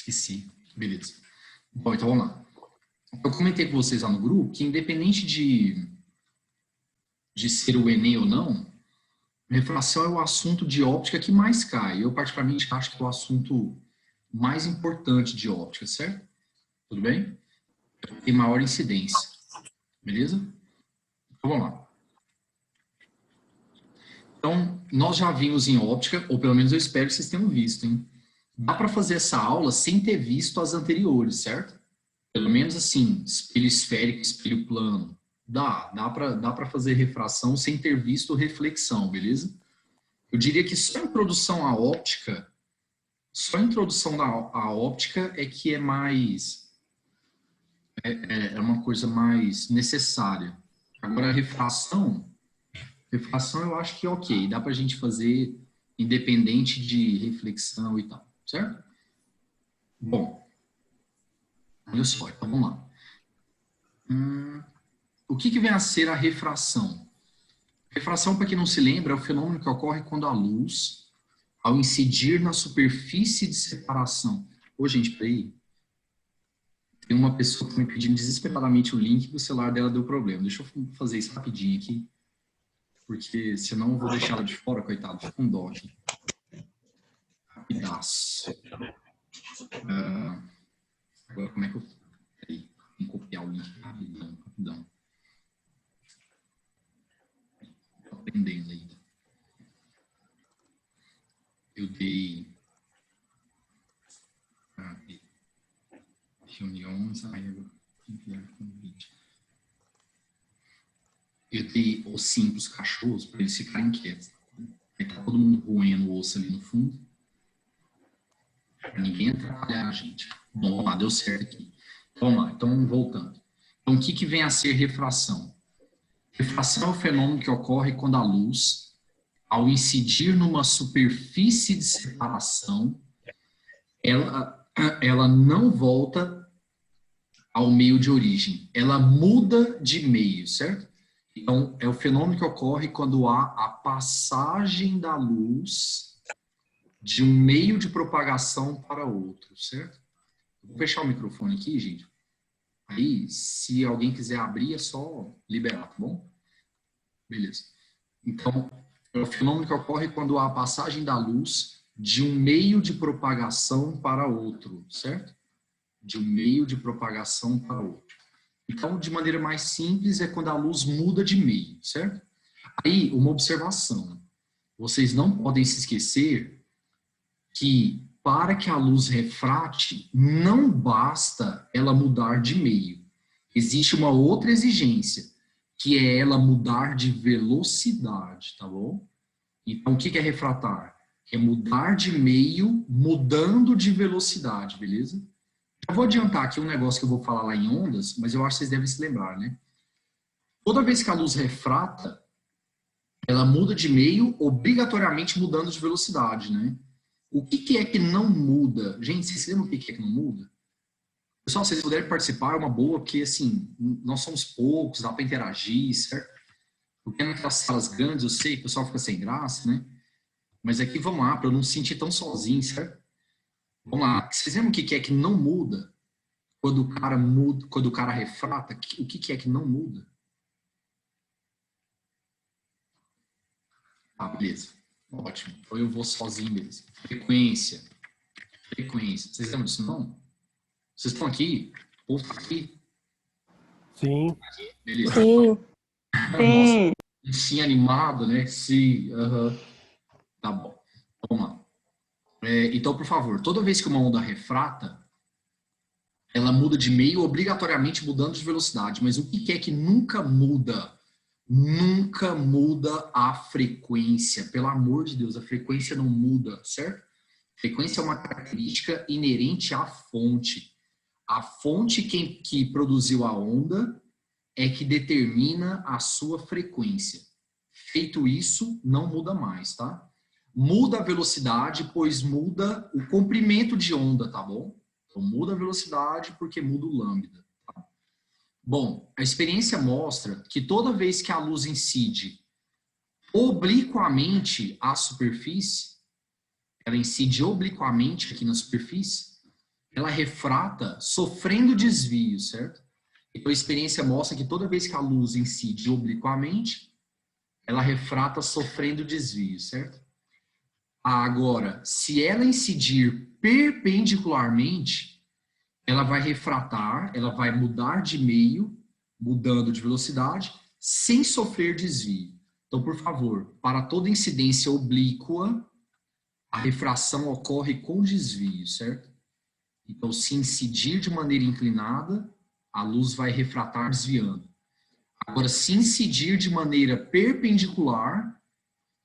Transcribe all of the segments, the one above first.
Esqueci. Beleza. Bom, então vamos lá. Eu comentei com vocês lá no grupo que independente de ser o Enem ou não, refração é o assunto de óptica que mais cai. Eu, particularmente, acho que é o assunto mais importante de óptica, certo? Tudo bem? Tem maior incidência. Beleza? Então, vamos lá. Então, nós já vimos em óptica, ou pelo menos eu espero que vocês tenham visto, hein? Dá para fazer essa aula sem ter visto as anteriores, certo? Pelo menos assim, espelho esférico, espelho plano. Dá para fazer refração sem ter visto reflexão, beleza? Eu diria que só a introdução à óptica, à óptica é que é mais, é uma coisa mais necessária. Agora, a refração eu acho que é ok, dá para a gente fazer independente de reflexão e tal, certo? Bom, olha só, então vamos lá. O que vem a ser a refração? Refração, para quem não se lembra, é o fenômeno que ocorre quando a luz, ao incidir na superfície de separação... Ô, gente, peraí. Tem uma pessoa que está me pedindo desesperadamente o link e o celular dela deu problema. Deixa eu fazer isso rapidinho aqui, porque senão eu vou deixar ela de fora, coitado. Fica com dó aqui. Rapidaço. Agora, como é que eu... Peraí, vou copiar o link rapidão. Estou aprendendo ainda. Eu dei... reuniões, aí eu enviar convite. Eu dei ossinho para os cachorros, para eles ficarem quietos. Aí tá todo mundo roendo o osso ali no fundo. Para ninguém atrapalhar a gente. Bom, vamos lá, deu certo aqui. Vamos lá, então voltando. Então, o que vem a ser refração? Refração é o fenômeno que ocorre quando a luz, ao incidir numa superfície de separação, ela não volta ao meio de origem. Ela muda de meio, certo? Então, é o fenômeno que ocorre quando há a passagem da luz de um meio de propagação para outro, certo? Vou fechar o microfone aqui, gente. Aí, se alguém quiser abrir, é só liberar, tá bom? Beleza. Então, é o fenômeno que ocorre quando há a passagem da luz de um meio de propagação para outro, certo? De um meio de propagação para outro. Então, de maneira mais simples, é quando a luz muda de meio, certo? Aí, uma observação. Vocês não podem se esquecer que, para que a luz refrate, não basta ela mudar de meio. Existe uma outra exigência, que é ela mudar de velocidade, tá bom? Então, o que é refratar? É mudar de meio, mudando de velocidade, beleza? Eu vou adiantar aqui um negócio que eu vou falar lá em ondas, mas eu acho que vocês devem se lembrar, né? Toda vez que a luz refrata, ela muda de meio, obrigatoriamente mudando de velocidade, né? O que é que não muda? Gente, vocês se lembram o que é que não muda? Pessoal, se vocês puderem participar, é uma boa, porque, assim, nós somos poucos, dá para interagir, certo? Porque naquelas salas grandes, eu sei que o pessoal fica sem graça, né? Mas aqui, vamos lá, para eu não me sentir tão sozinho, certo? Vamos lá. Vocês lembram o que é que não muda? Quando o cara refrata, o que é que não muda? Ah, beleza. Ótimo. Então eu vou sozinho mesmo. Frequência. Vocês lembram disso, não? Vocês estão aqui? O povo está aqui? Sim. Beleza. Sim. Nossa, sim animado, né? Sim. Tá bom. Vamos lá. Então, por favor, toda vez que uma onda refrata, ela muda de meio, obrigatoriamente mudando de velocidade. Mas o que é que nunca muda? Nunca muda a frequência. Pelo amor de Deus, a frequência não muda, certo? Frequência é uma característica inerente à fonte. A fonte que produziu a onda é que determina a sua frequência. Feito isso, não muda mais, tá? Muda a velocidade, pois muda o comprimento de onda, tá bom? Então, muda a velocidade porque muda o lambda. Tá? Bom, a experiência mostra que toda vez que a luz incide obliquamente à superfície, ela incide obliquamente aqui na superfície, ela refrata sofrendo desvio, certo? Então a experiência mostra que toda vez que a luz incide obliquamente, ela refrata sofrendo desvio, certo? Agora, se ela incidir perpendicularmente, ela vai refratar, ela vai mudar de meio, mudando de velocidade, sem sofrer desvio. Então, por favor, para toda incidência oblíqua, a refração ocorre com desvio, certo? Então, se incidir de maneira inclinada, a luz vai refratar desviando. Agora, se incidir de maneira perpendicular,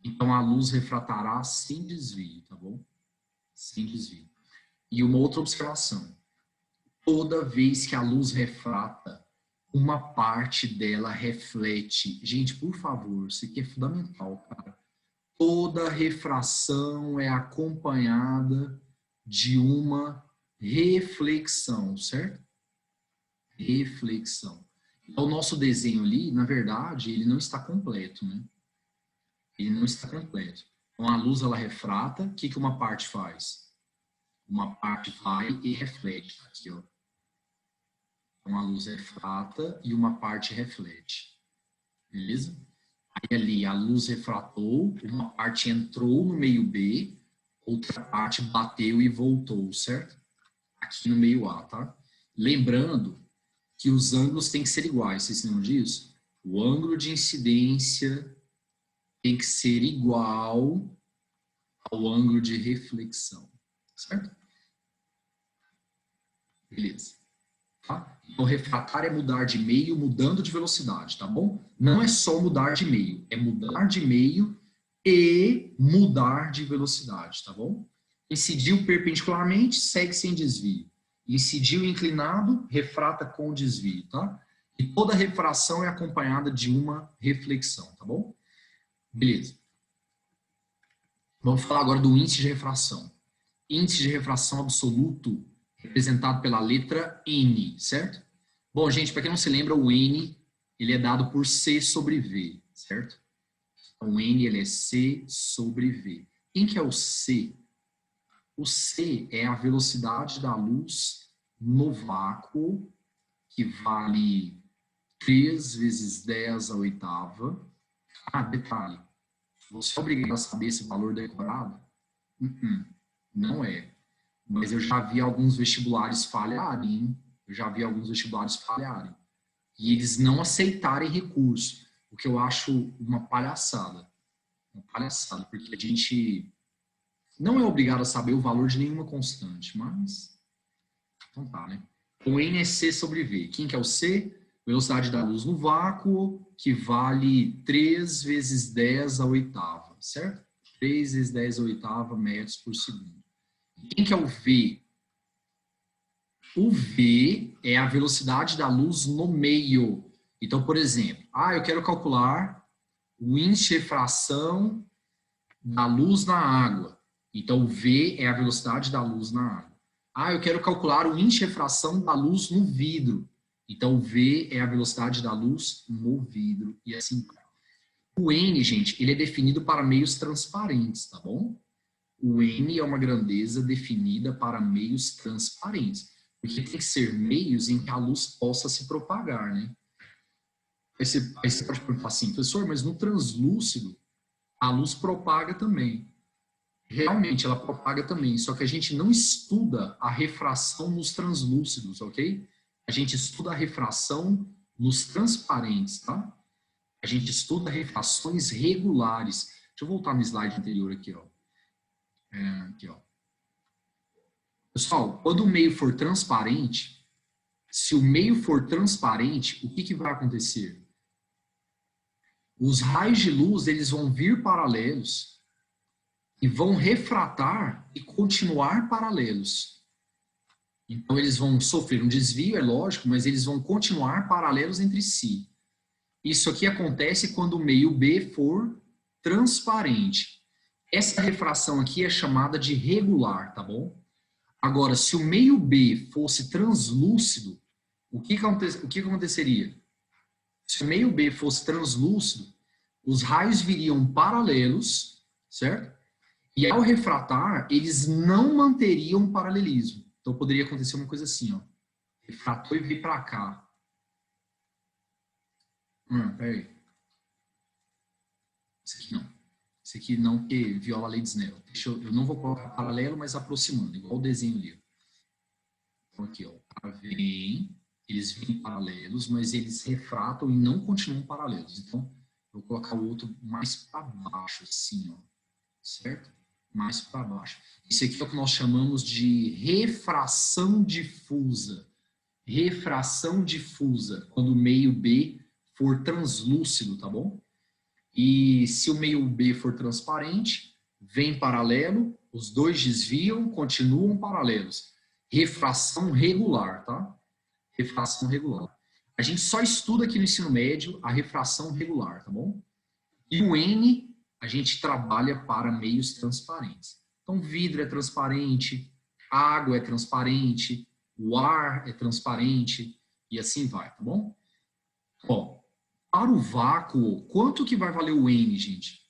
então a luz refratará sem desvio, tá bom? Sem desvio. E uma outra observação. Toda vez que a luz refrata, uma parte dela reflete. Gente, por favor, isso aqui é fundamental, cara. Toda refração é acompanhada de uma reflexão, certo? Reflexão. Então, o nosso desenho ali, na verdade, ele não está completo, né? Ele não está completo. Então, a luz, ela refrata. O que uma parte faz? Uma parte vai e reflete. Aqui, ó. Então, a luz refrata e uma parte reflete. Beleza? Aí, ali, a luz refratou, uma parte entrou no meio B, outra parte bateu e voltou, certo? Aqui no meio A, tá? Lembrando que os ângulos têm que ser iguais, vocês lembram disso? O ângulo de incidência tem que ser igual ao ângulo de reflexão, certo? Beleza. Tá? Então, refratar é mudar de meio mudando de velocidade, tá bom? Não é só mudar de meio, é mudar de meio e mudar de velocidade, tá bom? Incidiu perpendicularmente, segue sem desvio. Incidiu inclinado, refrata com desvio, tá? E toda refração é acompanhada de uma reflexão, tá bom? Beleza. Vamos falar agora do índice de refração. Índice de refração absoluto representado pela letra N, certo? Bom, gente, para quem não se lembra, o N ele é dado por C sobre V, certo? Então, o N ele é C sobre V. Quem que é o C? O C é a velocidade da luz no vácuo, que vale 3 vezes 10 à oitava. Ah, detalhe. Você é obrigado a saber esse valor decorado? Não é. Mas eu já vi alguns vestibulares falharem, hein? Eu já vi alguns vestibulares falharem. E eles não aceitarem recurso, o que eu acho uma palhaçada. Uma palhaçada, porque a gente não é obrigado a saber o valor de nenhuma constante, mas... Então tá, né? O N é C sobre V. Quem que é o C? Velocidade da luz no vácuo, que vale 3 vezes 10 à oitava, certo? 3 vezes 10 à oitava metros por segundo. Quem que é o V? O V é a velocidade da luz no meio. Então, por exemplo, eu quero calcular o índice de refração da luz na água. Então, o V é a velocidade da luz na água. Eu quero calcular o índice de refração da luz no vidro. Então, o V é a velocidade da luz no vidro. E assim vai. O N, gente, ele é definido para meios transparentes, tá bom? O N é uma grandeza definida para meios transparentes. Porque tem que ser meios em que a luz possa se propagar, né? Aí você pode perguntar assim, professor, mas no translúcido, a luz propaga também. Realmente, ela propaga também, só que a gente não estuda a refração nos translúcidos, ok? A gente estuda a refração nos transparentes, tá? A gente estuda refrações regulares. Deixa eu voltar no slide anterior aqui, ó. Aqui, ó. Pessoal, quando o meio for transparente, se o meio for transparente, o que vai acontecer? Os raios de luz, eles vão vir paralelos e vão refratar e continuar paralelos. Então, eles vão sofrer um desvio, é lógico, mas eles vão continuar paralelos entre si. Isso aqui acontece quando o meio B for transparente. Essa refração aqui é chamada de regular, tá bom? Agora, se o meio B fosse translúcido, o que aconteceria? Se o meio B fosse translúcido, os raios viriam paralelos, certo? E ao refratar, eles não manteriam paralelismo. Então poderia acontecer uma coisa assim, ó. Refratou e veio para cá. Peraí. Esse aqui não, porque viola a lei de Snell. Eu não vou colocar paralelo, mas aproximando, igual o desenho ali. Então aqui, ó. Eles vêm paralelos, mas eles refratam e não continuam paralelos. Então, eu vou colocar o outro mais para baixo, assim, ó. Certo? Mais para baixo. Isso aqui é o que nós chamamos de refração difusa. Refração difusa, quando o meio B for translúcido, tá bom? E se o meio B for transparente, vem paralelo, os dois desviam, continuam paralelos. Refração regular, tá? Refração regular. A gente só estuda aqui no ensino médio a refração regular, tá bom? E o N, a gente trabalha para meios transparentes. Então, vidro é transparente, água é transparente, o ar é transparente, e assim vai, tá bom? Ó, para o vácuo, quanto que vai valer o N, gente?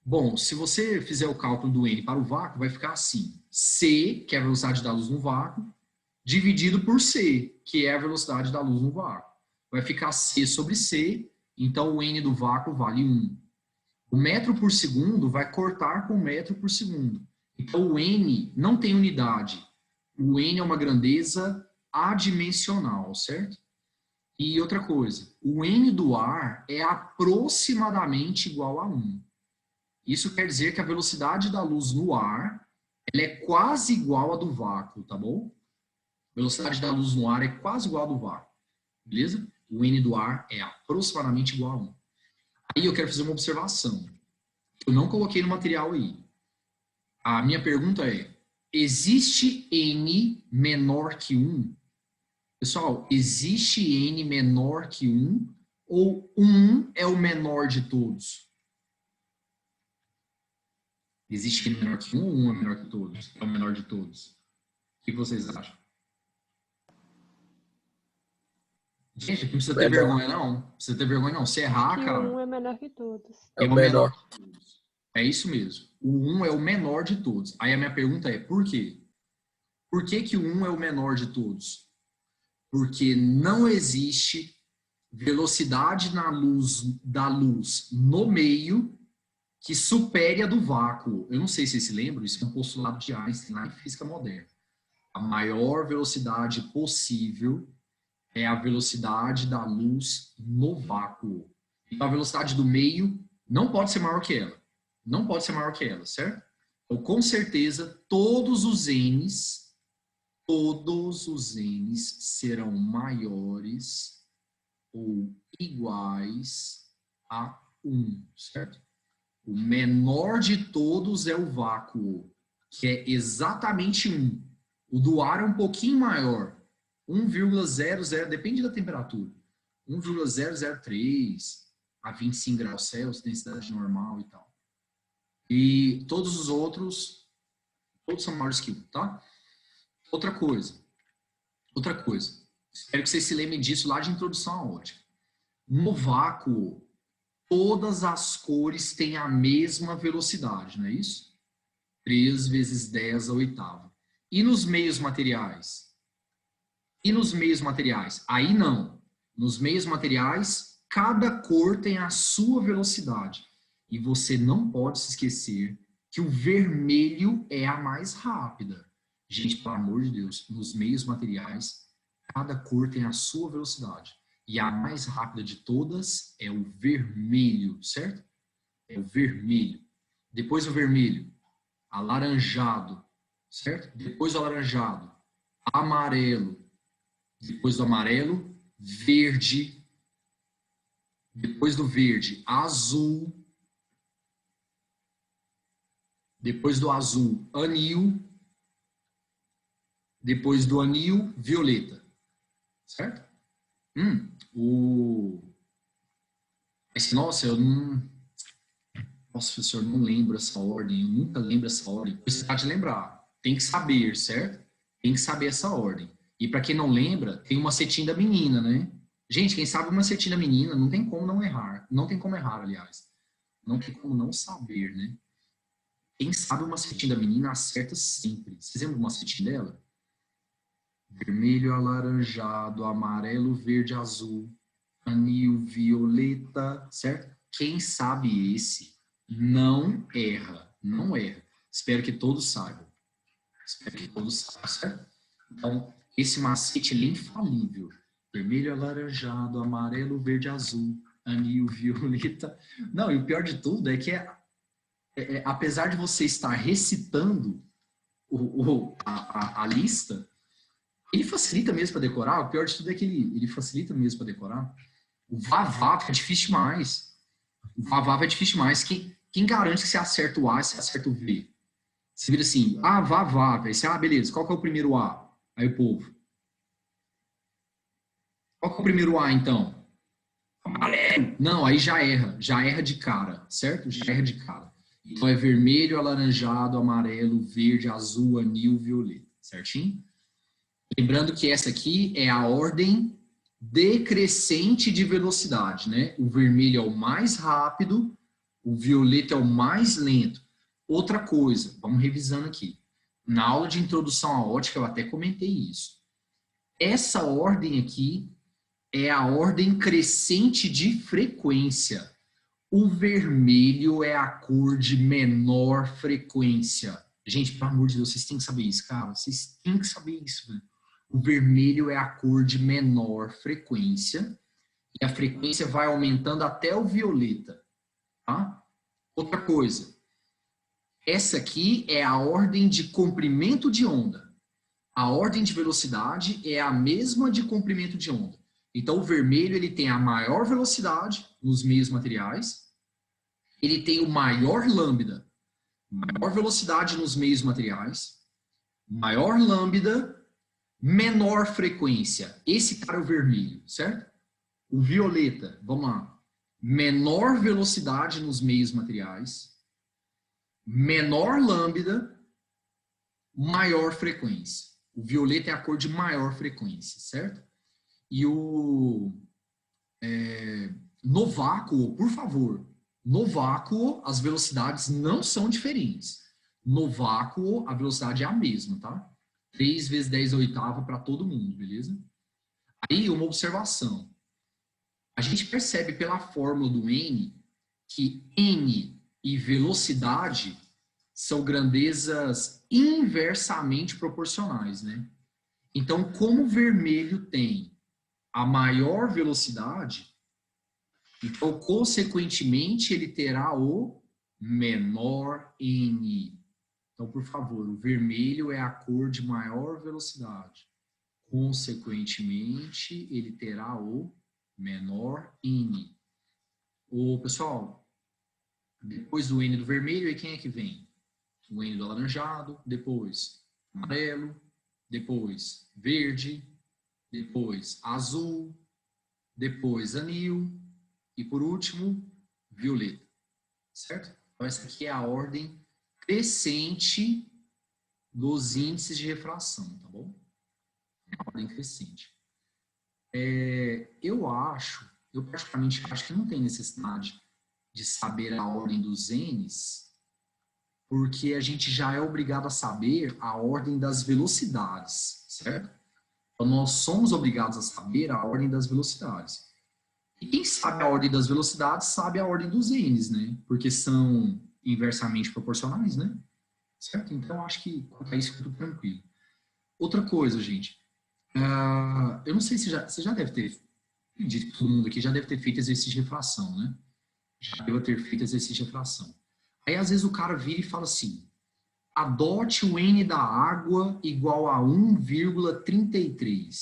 Bom, se você fizer o cálculo do N para o vácuo, vai ficar assim. C, que é a velocidade da luz no vácuo, dividido por C, que é a velocidade da luz no vácuo. Vai ficar C sobre C, então o N do vácuo vale 1. O metro por segundo vai cortar com o metro por segundo. Então o N não tem unidade. O N é uma grandeza adimensional, certo? E outra coisa, o N do ar é aproximadamente igual a 1. Isso quer dizer que a velocidade da luz no ar ela é quase igual à do vácuo, tá bom? A velocidade da luz no ar é quase igual à do vácuo, beleza? O N do ar é aproximadamente igual a 1. Aí eu quero fazer uma observação. Eu não coloquei no material aí. A minha pergunta é, existe N menor que 1? Pessoal, existe N menor que 1 ou 1 é o menor de todos? Existe N menor que 1 ou 1 é menor que todos? É o menor de todos. O que vocês acham? Gente, não precisa ter vergonha, não. Não precisa ter vergonha, não. Se errar, que cara... 1 é menor que todos. É o menor de todos. É isso mesmo. O 1 é o menor de todos. Aí a minha pergunta é, por quê? Por que que o 1 é o menor de todos? Porque não existe velocidade da luz no meio que supere a do vácuo. Eu não sei se vocês se lembram, isso é um postulado de Einstein na física moderna. A maior velocidade possível é a velocidade da luz no vácuo. Então, a velocidade do meio não pode ser maior que ela. Não pode ser maior que ela, certo? Então, com certeza, todos os N's serão maiores ou iguais a 1, certo? O menor de todos é o vácuo, que é exatamente 1. O do ar é um pouquinho maior, 1,00, depende da temperatura, 1,003 a 25 graus Celsius, densidade normal e tal. E todos os outros, todos são maiores que 1, tá? Outra coisa. Espero que vocês se lembrem disso lá de introdução à ótica. No vácuo, todas as cores têm a mesma velocidade, não é isso? 3 vezes 10 a oitava. E nos meios materiais? Aí não. Nos meios materiais, cada cor tem a sua velocidade. E você não pode se esquecer que o vermelho é a mais rápida. Gente, pelo amor de Deus, nos meios materiais, cada cor tem a sua velocidade. E a mais rápida de todas é o vermelho, certo? É o vermelho. Depois do vermelho, alaranjado, certo? Depois do alaranjado, amarelo. Depois do amarelo, verde. Depois do verde, azul. Depois do azul, anil. Depois do anil, violeta. Certo? Nossa, eu não... Nossa, professor, não lembro essa ordem. Eu nunca lembro essa ordem. Você pode lembrar. Tem que saber, certo? Tem que saber essa ordem. E para quem não lembra, tem uma setinha da menina, né? Gente, quem sabe uma setinha da menina, não tem como não errar. Não tem como errar, aliás. Não tem como não saber, né? Quem sabe uma setinha da menina acerta sempre. Vocês lembram de uma setinha dela? vermelho, alaranjado, amarelo, verde, azul, anil, violeta, certo? Quem sabe esse não erra, não erra. Espero que todos saibam. Espero que todos saibam, certo? Então, esse macete é infalível. Vermelho, alaranjado, amarelo, verde, azul, anil, violeta. Não, e o pior de tudo é que apesar de você estar recitando a lista, ele facilita mesmo para decorar. O pior de tudo é que ele facilita mesmo para decorar. O Vavá é difícil demais. O Vavá é difícil demais. Quem garante que você acerta o A e você acerta o V? Você vira assim, Vavá. Aí você, beleza, qual que é o primeiro A? Aí o povo. Qual que é o primeiro A, então? Amarelo. Não, aí já erra de cara, certo? Já erra de cara. Então é vermelho, alaranjado, amarelo, verde, azul, anil, violeta, certinho? Lembrando que essa aqui é a ordem decrescente de velocidade, né? O vermelho é o mais rápido, o violeta é o mais lento. Outra coisa, vamos revisando aqui. Na aula de introdução à ótica eu até comentei isso. Essa ordem aqui é a ordem crescente de frequência. O vermelho é a cor de menor frequência. Gente, pelo amor de Deus, vocês têm que saber isso, cara. Vocês têm que saber isso, velho. O vermelho é a cor de menor frequência. E a frequência vai aumentando até o violeta. Tá? Outra coisa. Essa aqui é a ordem de comprimento de onda. A ordem de velocidade é a mesma de comprimento de onda. Então, o vermelho ele tem a maior velocidade nos meios materiais. Ele tem o maior lambda, maior velocidade nos meios materiais, maior lambda, menor frequência. Esse cara é o vermelho, certo? O violeta, vamos lá. Menor velocidade nos meios materiais, menor lambda, maior frequência. O violeta é a cor de maior frequência, certo? E no vácuo, por favor, no vácuo as velocidades não são diferentes. No vácuo a velocidade é a mesma, tá? 3 vezes 10 oitava para todo mundo, beleza? Aí uma observação. A gente percebe pela fórmula do N que N e velocidade são grandezas inversamente proporcionais, né? Então, como o vermelho tem a maior velocidade, então, consequentemente, ele terá o menor N. Então, por favor, o vermelho é a cor de maior velocidade. Consequentemente, ele terá o menor N. Pessoal, depois do N do vermelho, e quem é que vem? O N do alaranjado, depois amarelo, depois verde, depois azul, depois anil e, por último, violeta. Certo? Então, essa aqui é a ordem crescente dos índices de refração, tá bom? É a ordem crescente. Eu praticamente acho que não tem necessidade de saber a ordem dos N's, porque a gente já é obrigado a saber a ordem das velocidades, certo? Então, nós somos obrigados a saber a ordem das velocidades. E quem sabe a ordem das velocidades sabe a ordem dos N's, né? Porque são inversamente proporcionais, né? Certo? Então, acho que quanto a isso fica tudo tranquilo. Outra coisa, gente. Eu não sei se você já deve ter, acredito que todo mundo aqui já deve ter feito exercício de refração, né? Já deve ter feito exercício de refração. Aí, às vezes, o cara vira e fala assim, adote o N da água igual a 1,33,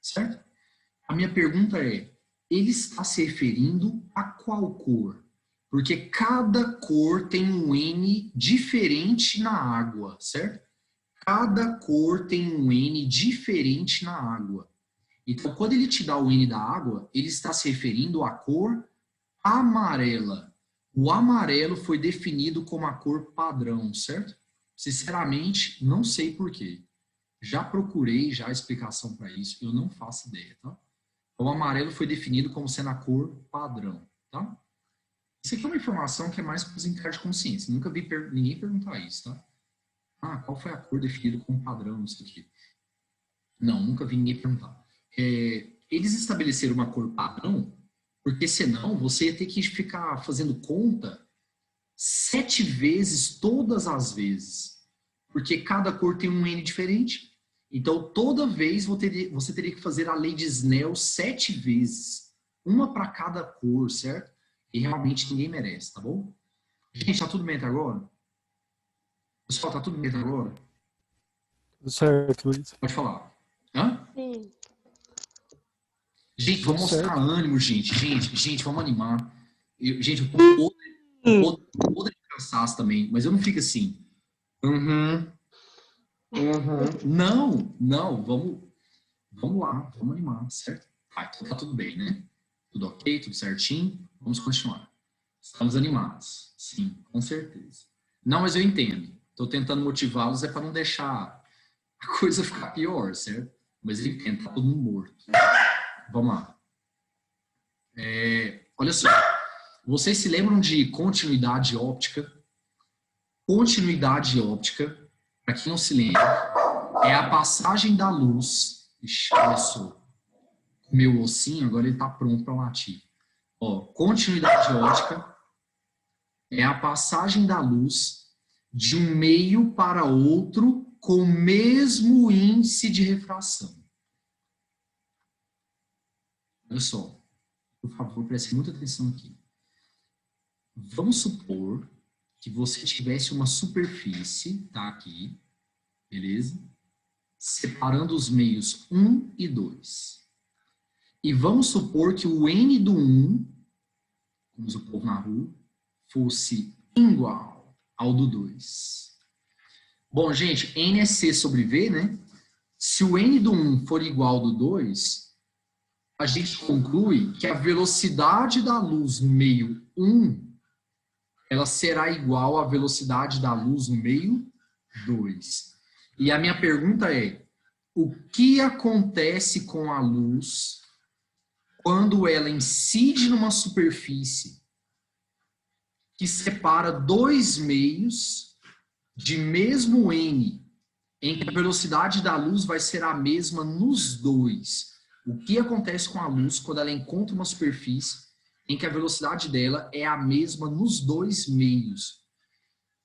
certo? A minha pergunta é, ele está se referindo a qual cor? Porque cada cor tem um N diferente na água, certo? Cada cor tem um N diferente na água. Então, quando ele te dá o N da água, ele está se referindo à cor amarela. O amarelo foi definido como a cor padrão, certo? Sinceramente, não sei por quê. Já procurei já a explicação para isso, eu não faço ideia, tá? O amarelo foi definido como sendo a cor padrão, tá? Isso aqui é uma informação que é mais para os encargos de consciência. Nunca vi ninguém perguntar isso, tá? Qual foi a cor definida como padrão, não sei o quê. Não, nunca vi ninguém perguntar. Eles estabeleceram uma cor padrão, porque senão você ia ter que ficar fazendo conta 7 vezes todas as vezes. Porque cada cor tem um N diferente. Então, toda vez você teria que fazer a lei de Snell 7 vezes. Uma para cada cor, certo? E realmente ninguém merece, tá bom? Gente, tá tudo bem até agora? Pessoal, tá tudo bem até agora? Tudo certo, Luiz. Pode falar. Hã? Sim. Gente, Tudo vamos mostrar certo. ânimo, gente. Gente, vamos animar. Gente, eu tô podre de cansaço também, mas eu não fico assim. Não, vamos lá, vamos animar, certo? Então tá tudo bem, né? Tudo ok, tudo certinho. Vamos continuar. Estamos animados. Sim, com certeza. Não, mas eu entendo. Estou tentando motivá-los para não deixar a coisa ficar pior, certo? Mas eu entendo, tá todo mundo morto. Vamos lá. Olha só. Vocês se lembram de continuidade óptica? Continuidade óptica, para quem não se lembra, é a passagem da luz. Ixi, olha só. O meu ossinho, agora ele está pronto para latir. Ó, continuidade óptica é a passagem da luz de um meio para outro com o mesmo índice de refração. Olha só, por favor, preste muita atenção aqui. Vamos supor que você tivesse uma superfície, tá aqui, beleza? Separando os meios 1 e 2. E vamos supor que o N do 1, como diz o povo na rua, fosse igual ao do 2. Bom, gente, N é C sobre V, né? Se o N do 1 for igual ao do 2, a gente conclui que a velocidade da luz no meio 1 ela será igual à velocidade da luz no meio 2. E a minha pergunta é, o que acontece com a luz quando ela incide numa superfície que separa dois meios de mesmo N, em que a velocidade da luz vai ser a mesma nos dois? O que acontece com a luz quando ela encontra uma superfície em que a velocidade dela é a mesma nos dois meios?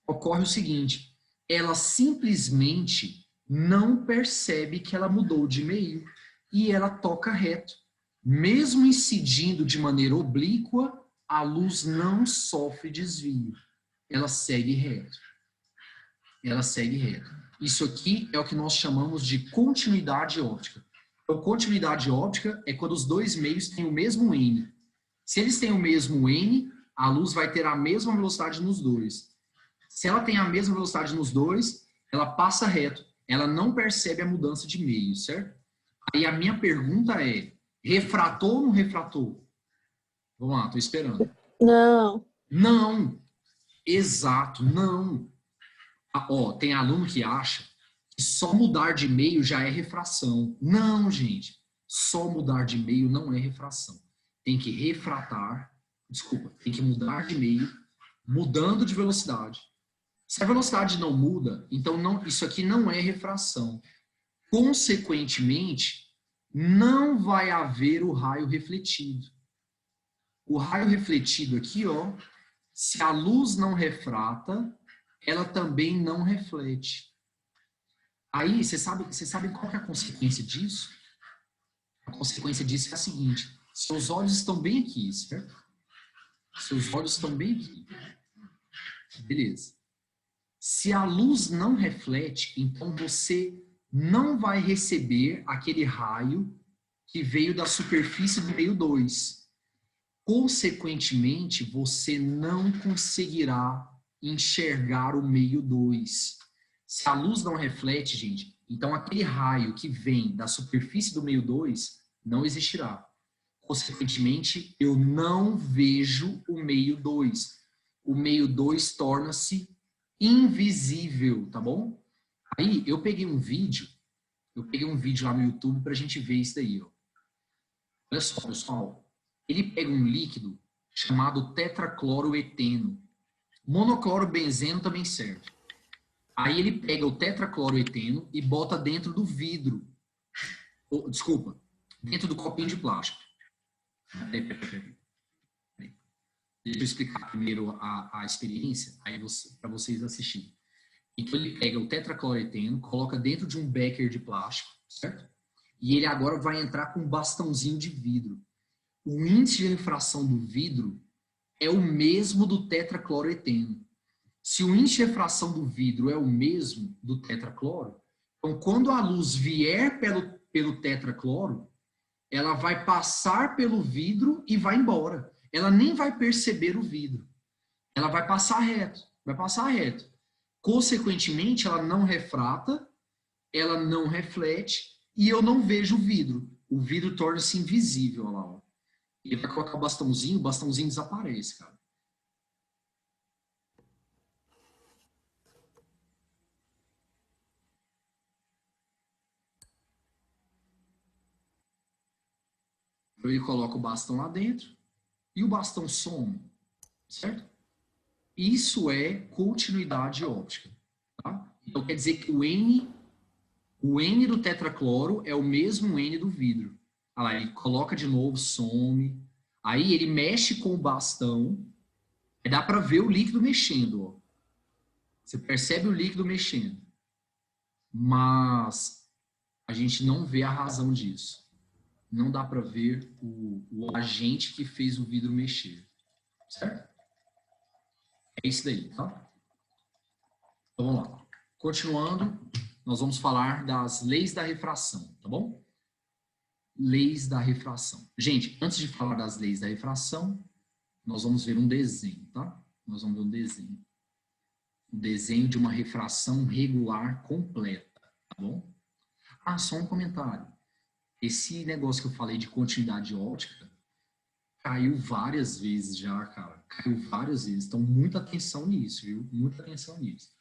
Ocorre o seguinte, ela simplesmente não percebe que ela mudou de meio e ela toca reto. Mesmo incidindo de maneira oblíqua, a luz não sofre desvio. Ela segue reto. Ela segue reto. Isso aqui é o que nós chamamos de continuidade óptica. Então, continuidade óptica é quando os dois meios têm o mesmo N. Se eles têm o mesmo N, a luz vai ter a mesma velocidade nos dois. Se ela tem a mesma velocidade nos dois, ela passa reto. Ela não percebe a mudança de meio, certo? Aí a minha pergunta é, refratou ou não refratou? Vamos lá, estou esperando. Não. Não. Exato, não. Ó, tem aluno que acha que só mudar de meio já é refração. Não, gente. Só mudar de meio não é refração. Tem que refratar, tem que mudar de meio, mudando de velocidade. Se a velocidade não muda, então isso aqui não é refração. Consequentemente, não vai haver o raio refletido. O raio refletido aqui, ó, se a luz não refrata, ela também não reflete. Aí, vocês sabem qual que é a consequência disso? A consequência disso é a seguinte, seus olhos estão bem aqui, certo? Seus olhos estão bem aqui. Beleza. Se a luz não reflete, então você não vai receber aquele raio que veio da superfície do meio 2. Consequentemente, você não conseguirá enxergar o meio 2. Se a luz não reflete, gente, então aquele raio que vem da superfície do meio 2 não existirá. Consequentemente, eu não vejo o meio 2. O meio 2 torna-se invisível, tá bom? Aí, eu peguei um vídeo lá no YouTube pra gente ver isso daí, ó. Olha só, pessoal. Ele pega um líquido chamado tetracloroeteno. Monoclorobenzeno também serve. Aí ele pega o tetracloroeteno e bota dentro do vidro. Desculpa, dentro do copinho de plástico. Peraí. Deixa eu explicar primeiro a experiência, aí para vocês assistirem. Então, ele pega o tetracloreteno, coloca dentro de um becker de plástico, certo? E ele agora vai entrar com um bastãozinho de vidro. O índice de refração do vidro é o mesmo do tetracloreteno. Se o índice de refração do vidro é o mesmo do tetracloro, então, quando a luz vier pelo tetracloro, ela vai passar pelo vidro e vai embora. Ela nem vai perceber o vidro. Ela vai passar reto. Consequentemente, ela não refrata, ela não reflete e eu não vejo o vidro. O vidro torna-se invisível. Olha lá, ó. Ele vai colocar o bastãozinho desaparece, cara. Ele coloca o bastão lá dentro e o bastão some, certo? Isso é continuidade óptica, tá? Então quer dizer que o N do tetracloro é o mesmo N do vidro. Olha lá, ele coloca de novo, some. Aí ele mexe com o bastão, e dá para ver o líquido mexendo, ó. Você percebe o líquido mexendo. Mas a gente não vê a razão disso. Não dá para ver o agente que fez o vidro mexer. Certo? É isso daí, tá? Então vamos lá. Continuando, nós vamos falar das leis da refração, tá bom? Leis da refração. Gente, antes de falar das leis da refração, nós vamos ver um desenho, tá? Nós vamos ver um desenho. Um desenho de uma refração regular completa, tá bom? Ah, só um comentário. Esse negócio que eu falei de continuidade óptica caiu várias vezes já, cara. Caiu várias vezes. Então, muita atenção nisso, viu? Muita atenção nisso.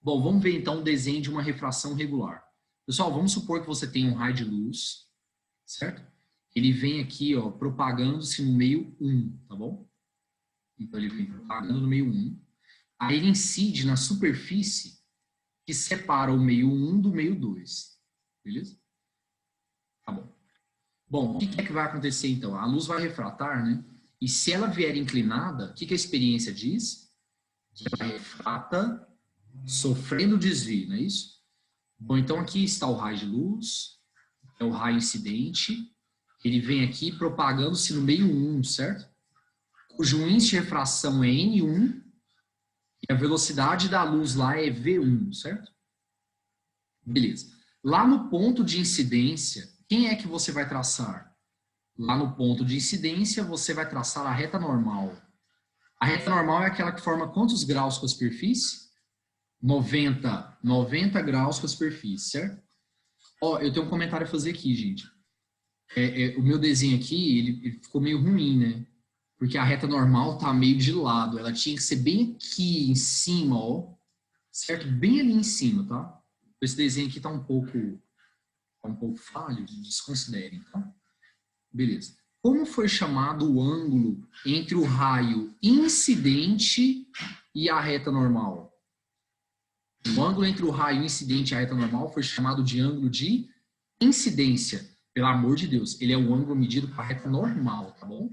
Bom, vamos ver então o desenho de uma refração regular. Pessoal, vamos supor que você tem um raio de luz, certo? Ele vem aqui, ó, propagando-se no meio 1, tá bom? Então, ele vem propagando no meio 1. Aí ele incide na superfície que separa o meio 1 do meio 2. Beleza? Tá bom. Bom, o que é que vai acontecer então? A luz vai refratar, né? E se ela vier inclinada, o que a experiência diz? Que ela refrata sofrendo desvio, não é isso? Bom, então aqui está o raio de luz, é o raio incidente, ele vem aqui propagando-se no meio 1, certo? Cujo índice de refração é N1 e a velocidade da luz lá é V1, certo? Beleza. Lá no ponto de incidência, quem é que você vai traçar? Lá no ponto de incidência, você vai traçar a reta normal. A reta normal é aquela que forma quantos graus com a superfície? 90 graus com a superfície, certo? Ó, eu tenho um comentário a fazer aqui, gente. O meu desenho aqui, ele ficou meio ruim, né? Porque a reta normal tá meio de lado. Ela tinha que ser bem aqui em cima, ó. Certo? Bem ali em cima, tá? Esse desenho aqui tá um pouco falho, desconsiderem, tá? Beleza. Como foi chamado o ângulo entre o raio incidente e a reta normal? O ângulo entre o raio incidente e a reta normal foi chamado de ângulo de incidência. Pelo amor de Deus, ele é o ângulo medido com a reta normal, tá bom?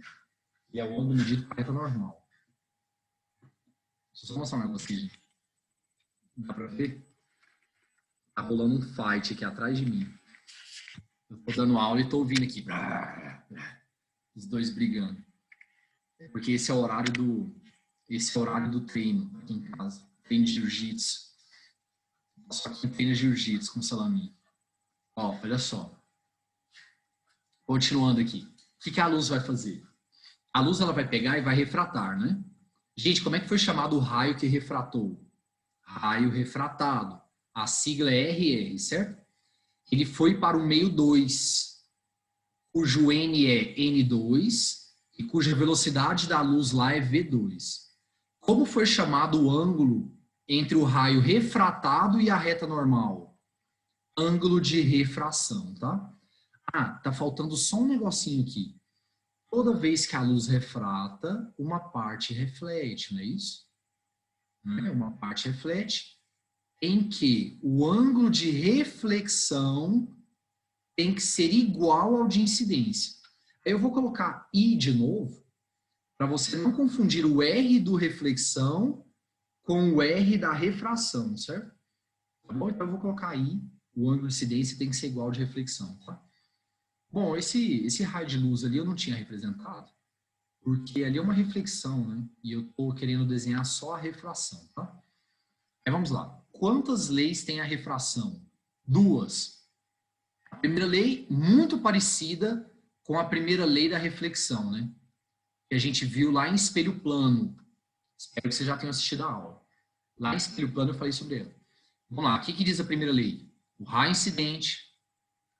Ele é o ângulo medido com a reta normal. Deixa eu só mostrar um negócio aqui, gente. Dá pra ver? Tá rolando um fight aqui atrás de mim. Eu tô dando aula e tô ouvindo aqui. Os dois brigando. Porque esse é o horário do treino aqui em casa. Treino de jiu-jitsu. Só que treino de jiu-jitsu com salaminho. Ó, olha só. Continuando aqui. O que a luz vai fazer? A luz ela vai pegar e vai refratar, né? Gente, como é que foi chamado o raio que refratou? Raio refratado. A sigla é RR, certo? Ele foi para o meio 2, cujo N é N2 e cuja velocidade da luz lá é V2. Como foi chamado o ângulo entre o raio refratado e a reta normal? Ângulo de refração, tá? Ah, tá faltando só um negocinho aqui. Toda vez que a luz refrata, uma parte reflete, não é isso? Uma parte reflete em que o ângulo de reflexão tem que ser igual ao de incidência. Aí eu vou colocar I de novo, para você não confundir o R do reflexão com o R da refração, certo? Tá bom? Então eu vou colocar I, o ângulo de incidência tem que ser igual ao de reflexão, tá? Bom, esse raio de luz ali eu não tinha representado, porque ali é uma reflexão, né? E eu estou querendo desenhar só a refração, tá? Aí vamos lá. Quantas leis tem a refração? 2. A primeira lei, muito parecida com a primeira lei da reflexão, né? Que a gente viu lá em Espelho Plano. Espero que você já tenha assistido a aula. Lá em Espelho Plano eu falei sobre ela. Vamos lá, o que diz a primeira lei? O raio incidente,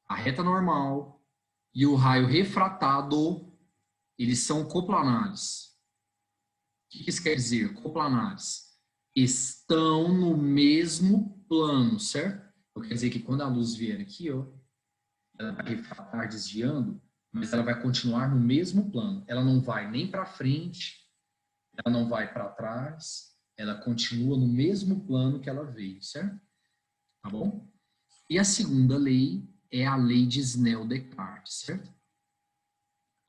a reta normal e o raio refratado, eles são coplanares. O que isso quer dizer? Coplanares. Estão no mesmo plano, certo? Então, quer dizer que quando a luz vier aqui, ó, ela vai refratar desviando, mas ela vai continuar no mesmo plano. Ela não vai nem para frente, ela não vai para trás, ela continua no mesmo plano que ela veio, certo? Tá bom? E a segunda lei é a lei de Snell-Descartes, certo?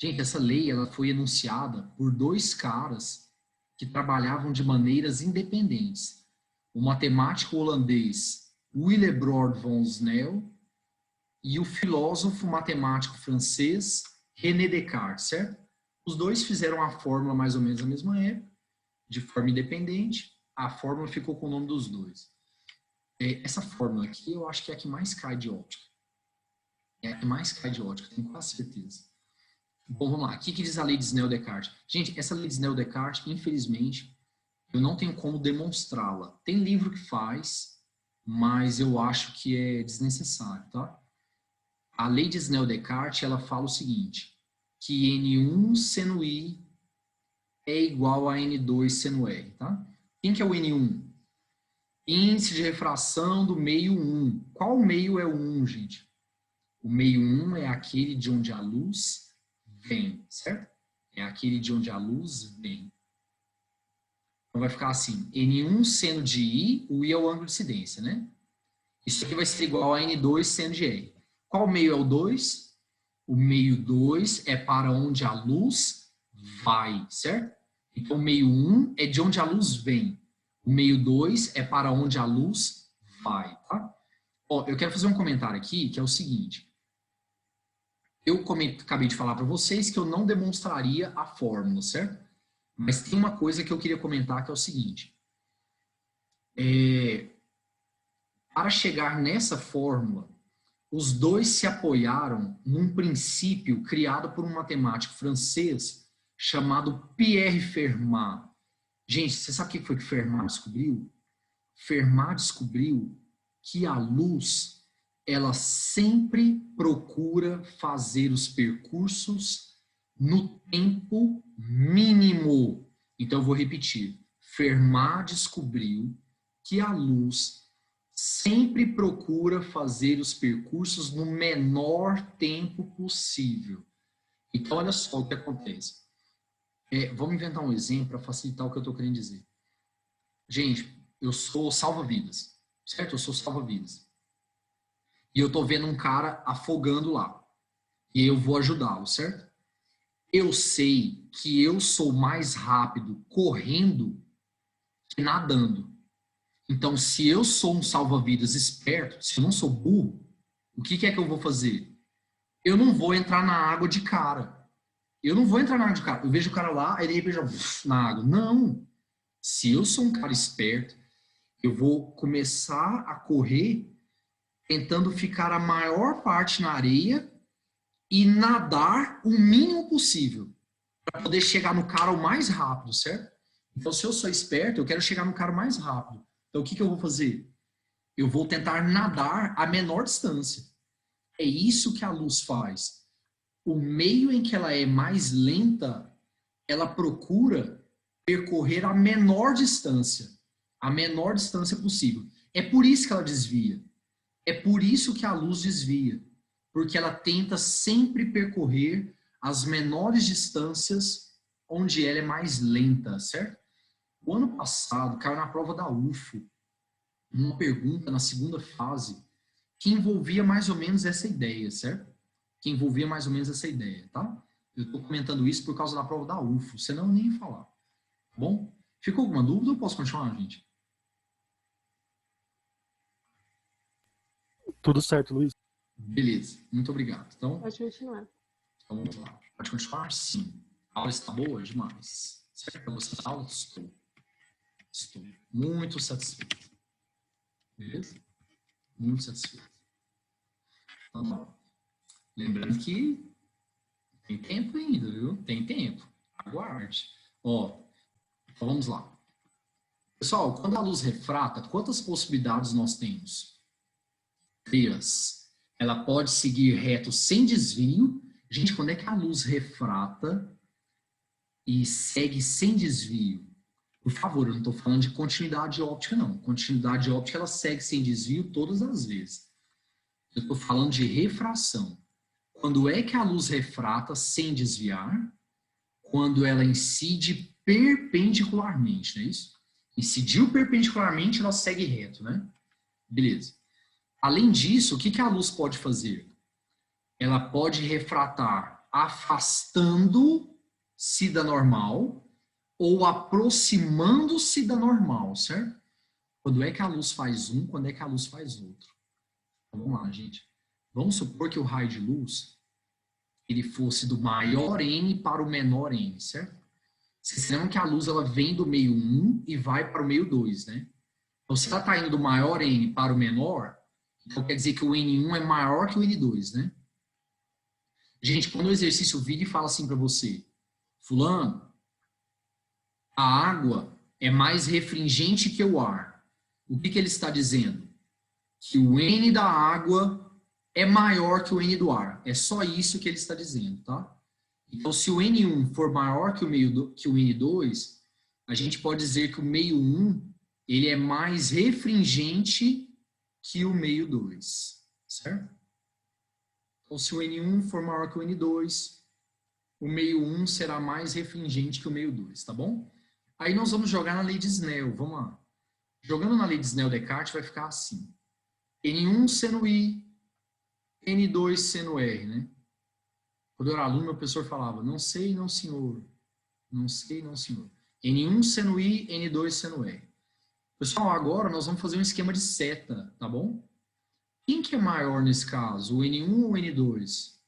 Gente, essa lei ela foi enunciada por 2 caras que trabalhavam de maneiras independentes. O matemático holandês Willebrord von Snell e o filósofo matemático francês René Descartes, certo? Os dois fizeram a fórmula mais ou menos na mesma época, de forma independente. A fórmula ficou com o nome dos dois. Essa fórmula aqui, eu acho que é a que mais cai de óptica. É a que mais cai de óptica, tenho quase certeza. Bom, vamos lá. O que diz a lei de Snell-Descartes? Gente, essa lei de Snell-Descartes, infelizmente, eu não tenho como demonstrá-la. Tem livro que faz, mas eu acho que é desnecessário, tá? A lei de Snell-Descartes, ela fala o seguinte, que N1 seno I é igual a N2 seno R, tá? Quem que é o N1? Índice de refração do meio 1. Qual meio é o 1, gente? O meio 1 é aquele de onde a luz vem, certo? É aquele de onde a luz vem. Então vai ficar assim, N1 seno de I, o I é o ângulo de incidência, né? Isso aqui vai ser igual a N2 seno de R. Qual meio é o 2? O meio 2 é para onde a luz vai, certo? Então o meio 1 é de onde a luz vem. O meio 2 é para onde a luz vai, tá? Ó, eu quero fazer um comentário aqui, que é o seguinte. Eu acabei de falar para vocês que eu não demonstraria a fórmula, certo? Mas tem uma coisa que eu queria comentar que é o seguinte. Para chegar nessa fórmula, os dois se apoiaram num princípio criado por um matemático francês chamado Pierre Fermat. Gente, você sabe o que foi que Fermat descobriu? Fermat descobriu que a luz, ela sempre procura fazer os percursos no tempo mínimo. Então, eu vou repetir. Fermat descobriu que a luz sempre procura fazer os percursos no menor tempo possível. Então, olha só o que acontece. Vamos inventar um exemplo para facilitar o que eu estou querendo dizer. Gente, eu sou salva-vidas, certo? Eu sou salva-vidas. E eu estou vendo um cara afogando lá. E eu vou ajudá-lo, certo? Eu sei que eu sou mais rápido correndo que nadando. Então, se eu sou um salva-vidas esperto, se eu não sou burro, o que é que eu vou fazer? Eu não vou entrar na água de cara. Eu não vou entrar na água de cara. Eu vejo o cara lá, aí de repente eu na água. Não. Se eu sou um cara esperto, eu vou começar a correr tentando ficar a maior parte na areia e nadar o mínimo possível para poder chegar no cara o mais rápido, certo? Então, se eu sou esperto, eu quero chegar no cara mais rápido. Então, o que eu vou fazer? Eu vou tentar nadar a menor distância. É isso que a luz faz. O meio em que ela é mais lenta, ela procura percorrer a menor distância possível. É por isso que ela desvia. É por isso que a luz desvia. Porque ela tenta sempre percorrer as menores distâncias onde ela é mais lenta, certo? O ano passado, caiu na prova da UFO, uma pergunta na segunda fase, que envolvia mais ou menos essa ideia, certo? que envolvia mais ou menos essa ideia, tá? Eu estou comentando isso por causa da prova da UFO, senão eu nem ia falar. Tá bom? Ficou alguma dúvida ou posso continuar, gente? Tudo certo, Luiz. Beleza, muito obrigado. Então, Pode continuar. vamos lá. Pode continuar? Sim. A aula está boa demais. Certo para você a aula? Estou. Estou muito satisfeito. Beleza? Muito satisfeito. Então, tá. Lembrando que tem tempo ainda, viu? Tem tempo. Aguarde. Ó, então vamos lá. Pessoal, quando a luz refrata, quantas possibilidades nós temos? 3. Ela pode seguir reto sem desvio. Gente, quando é que a luz refrata e segue sem desvio? Por favor, eu não estou falando de continuidade óptica, não. Continuidade óptica, ela segue sem desvio todas as vezes. Eu estou falando de refração. Quando é que a luz refrata sem desviar? Quando ela incide perpendicularmente, não é isso? Incidiu perpendicularmente, ela segue reto, né? Beleza. Além disso, o que a luz pode fazer? Ela pode refratar afastando-se da normal ou aproximando-se da normal, certo? Quando é que a luz faz um, quando é que a luz faz outro? Então, vamos lá, gente. Vamos supor que o raio de luz ele fosse do maior N para o menor N, certo? Vocês lembram que a luz ela vem do meio 1 e vai para o meio 2, né? Então, se ela está indo do maior N para o menor, então quer dizer que o N1 é maior que o N2, né? Gente, quando o exercício vira e fala assim para você, fulano, a água é mais refringente que o ar. O que ele está dizendo? Que o N da água é maior que o N do ar. É só isso que ele está dizendo, tá? Então, se o N1 for maior que o N2, a gente pode dizer que o meio 1 ele é mais refringente que o meio 2, certo? Então, se o N1 for maior que o N2, o meio 1 será mais refringente que o meio 2, tá bom? Aí nós vamos jogar na lei de Snell, vamos lá. Jogando na lei de Snell-Descartes vai ficar assim. N1 sendo I, N2 sendo R, né? Quando eu era aluno, meu professor falava, não sei, não senhor. Não sei, não senhor. N1 sendo I, N2 sendo R. Pessoal, agora nós vamos fazer um esquema de seta, tá bom? Quem que é maior nesse caso? O N1 ou o N2?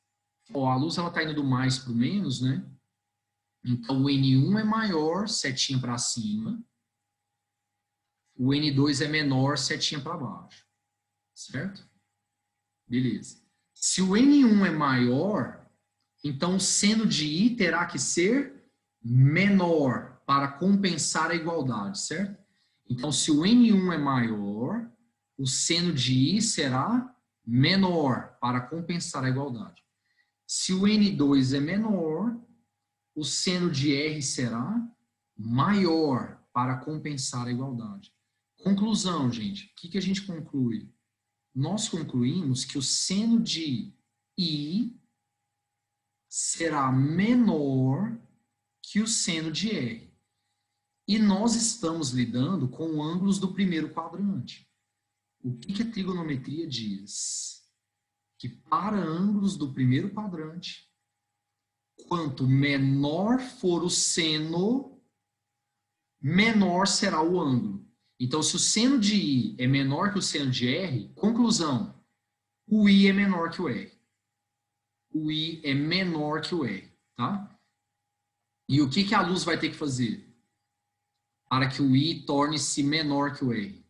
Ó, a luz ela tá indo do mais para o menos, né? Então o N1 é maior, setinha para cima. O N2 é menor, setinha para baixo. Certo? Beleza. Se o N1 é maior, então o seno de I terá que ser menor para compensar a igualdade, certo? Então, se o N1 é maior, o seno de I será menor para compensar a igualdade. Se o N2 é menor, o seno de R será maior para compensar a igualdade. Conclusão, gente. O que a gente conclui? Nós concluímos que o seno de I será menor que o seno de R. E nós estamos lidando com ângulos do primeiro quadrante. O que a trigonometria diz? Que para ângulos do primeiro quadrante, quanto menor for o seno, menor será o ângulo. Então, se o seno de I é menor que o seno de R, conclusão, o I é menor que o R. O I é menor que o R, tá? E o que a luz vai ter que fazer para que o I torne-se menor que o R?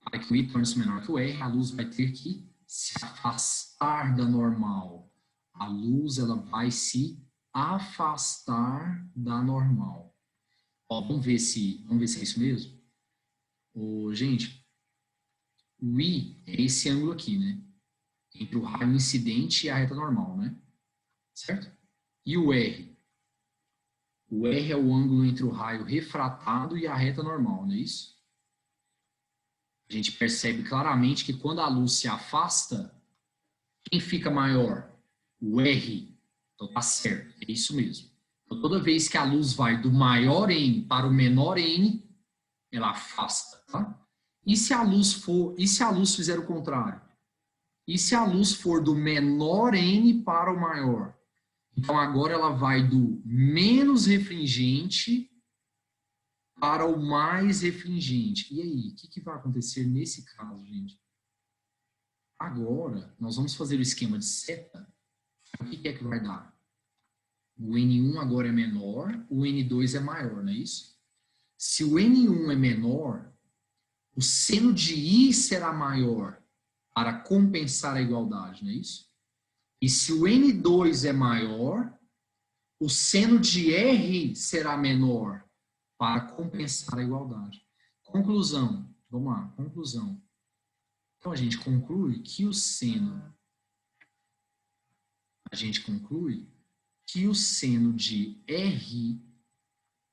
Para que o I torne-se menor que o R, a luz vai ter que se afastar da normal. A luz ela vai se afastar da normal. Ó, vamos ver se é isso mesmo? Gente, o I é esse ângulo aqui, né? Entre o raio incidente e a reta normal, né? Certo? E o R? O R é o ângulo entre o raio refratado e a reta normal, não é isso? A gente percebe claramente que quando a luz se afasta, quem fica maior? O R. Então tá certo, é isso mesmo. Então, toda vez que a luz vai do maior N para o menor N, ela afasta, tá? E se a luz fizer o contrário? E se a luz for do menor n para o maior? Então, agora ela vai do menos refringente para o mais refringente. E aí, o que vai acontecer nesse caso, gente? Agora, nós vamos fazer o esquema de seta. O que é que vai dar? O N1 agora é menor, o N2 é maior, não é isso? Se o N1 é menor, o seno de I será maior para compensar a igualdade, não é isso? E se o N2 é maior, o seno de R será menor para compensar a igualdade. Conclusão. Vamos lá, conclusão. Então, a gente conclui que o seno de R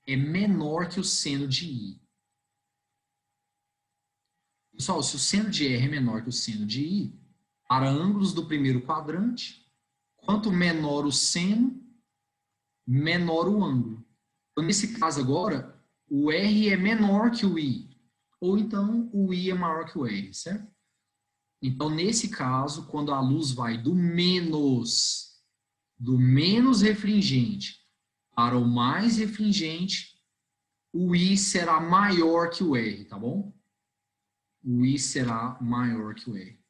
é menor que o seno de I. Pessoal, se o seno de R é menor que o seno de I, para ângulos do primeiro quadrante, quanto menor o seno, menor o ângulo. Então, nesse caso agora, o R é menor que o I. Ou então, o I é maior que o R, certo? Então, nesse caso, quando a luz vai do menos refringente para o mais refringente, o I será maior que o R, tá bom? O I será maior que o R.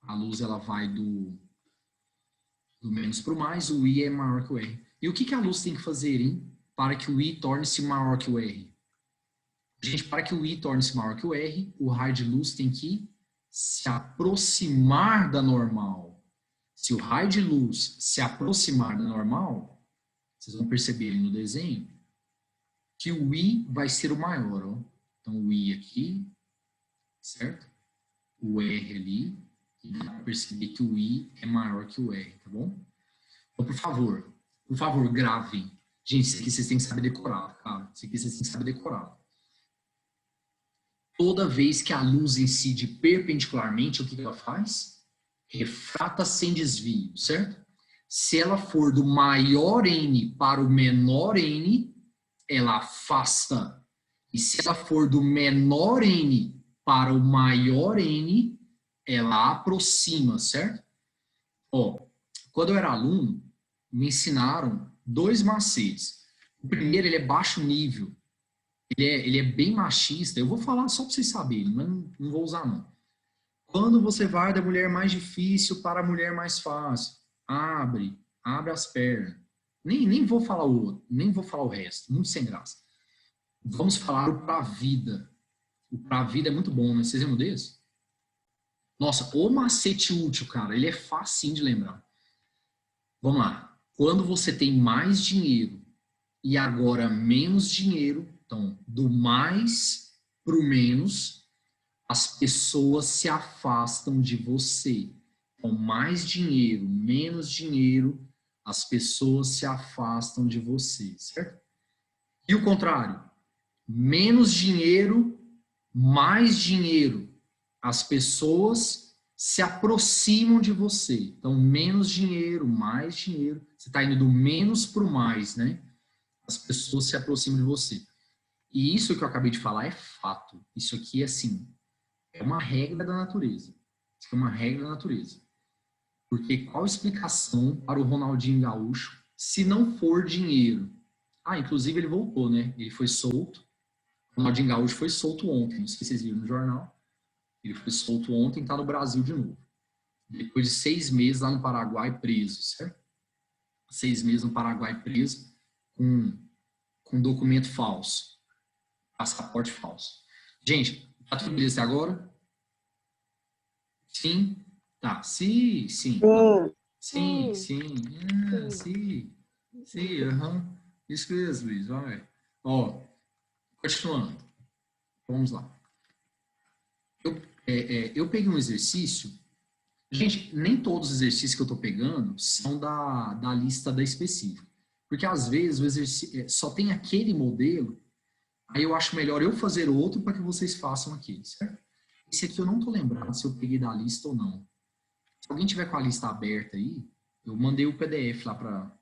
A luz ela vai do menos para o mais, o I é maior que o R. E o que a luz tem que fazer, hein? Para que o I torne-se maior que o R? Gente, para que o I torne-se maior que o R, o raio de luz tem que se aproximar da normal. Se o raio de luz se aproximar da normal, vocês vão perceber no desenho que o I vai ser o maior. Ó. Então, o I aqui, certo? O R ali, e dá para perceber que o I é maior que o R, tá bom? Então, por favor, gravem. Gente, isso aqui vocês têm que saber decorar, tá? Isso aqui vocês têm que saber decorar. Toda vez que a luz incide perpendicularmente, o que ela faz? Refrata sem desvio, certo? Se ela for do maior N para o menor N, ela afasta. E se ela for do menor N para o maior N, ela aproxima, certo? Ó, quando eu era aluno, me ensinaram 2 macetes. O primeiro, ele é baixo nível. Ele é bem machista. Eu vou falar só para vocês saberem, mas não vou usar não. Quando você vai da mulher mais difícil para a mulher mais fácil, abre as pernas. Nem vou falar o outro, nem vou falar o resto, muito sem graça. Vamos falar o pra vida. O pra vida é muito bom, né? Vocês lembram desse? Nossa, o macete útil, cara, ele é facinho de lembrar. Vamos lá. Quando você tem mais dinheiro e agora menos dinheiro, então, do mais para o menos, as pessoas se afastam de você. Com mais dinheiro, menos dinheiro, as pessoas se afastam de você, certo? E o contrário, menos dinheiro, mais dinheiro, as pessoas se aproximam de você. Então, menos dinheiro, mais dinheiro, você está indo do menos para o mais, né? As pessoas se aproximam de você. E isso que eu acabei de falar é fato. Isso aqui, assim, é uma regra da natureza. Isso aqui é uma regra da natureza. Porque qual a explicação para o Ronaldinho Gaúcho se não for dinheiro? Ah, inclusive ele voltou, né? Ele foi solto. O Ronaldinho Gaúcho foi solto ontem. Não sei se vocês viram no jornal. Ele foi solto ontem e está no Brasil de novo. Depois de 6 meses lá no Paraguai preso, certo? 6 meses no Paraguai preso com documento falso. Passaporte falso. Gente, tá tudo beleza até agora? Sim? Tá. Sim, sim. Sim, sim. Ah, sim. Sim, aham. Isso mesmo, Luiz. Vai. Ó, continuando. Vamos lá. Eu peguei um exercício. Gente, nem todos os exercícios que eu tô pegando são da lista da específica. Porque às vezes o exercício só tem aquele modelo, aí eu acho melhor eu fazer outro para que vocês façam aquele, certo? Esse aqui eu não tô lembrado se eu peguei da lista ou não. Se alguém tiver com a lista aberta aí, eu mandei o PDF lá para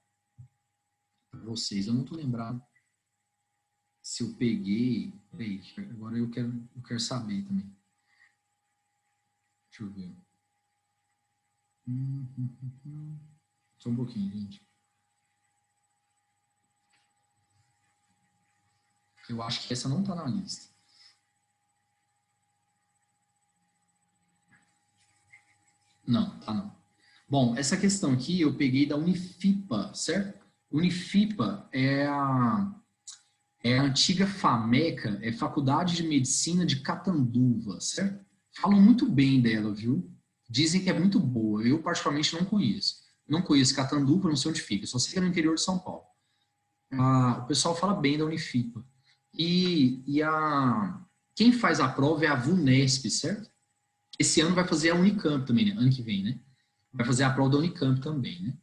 vocês. Eu não tô lembrado se eu peguei. Peraí, agora eu quero saber também. Deixa eu ver. Só um pouquinho, gente. Eu acho que essa não está na lista. Não, tá não. Bom, essa questão aqui eu peguei da Unifipa, certo? Unifipa é a antiga FAMECA, é Faculdade de Medicina de Catanduva, certo? Falam muito bem dela, viu? Dizem que é muito boa. Eu, particularmente, não conheço. Não conheço Catanduva, não sei onde fica. Só sei que é no interior de São Paulo. O pessoal fala bem da Unifipa. Quem faz a prova é a VUNESP, certo? Esse ano vai fazer a Unicamp também, né? Ano que vem, né? Vai fazer a prova da Unicamp também, né?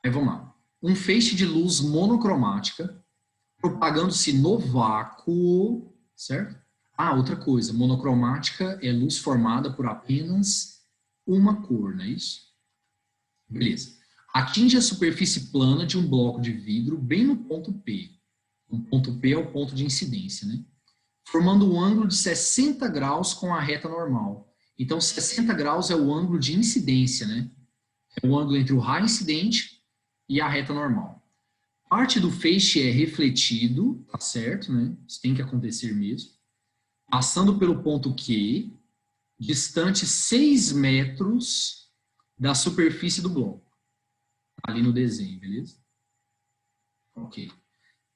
Aí vamos lá. Um feixe de luz monocromática propagando-se no vácuo, certo? Outra coisa, monocromática é luz formada por apenas uma cor, não é isso? Beleza. Atinge a superfície plana de um bloco de vidro bem no ponto P. O ponto P é o ponto de incidência, né? Formando um ângulo de 60 graus com a reta normal. Então, 60 graus é o ângulo de incidência, né? É o ângulo entre o raio incidente e a reta normal. Parte do feixe é refletido, tá certo, né? Isso tem que acontecer mesmo. Passando pelo ponto Q, distante 6 metros da superfície do bloco. Ali no desenho, beleza? Ok.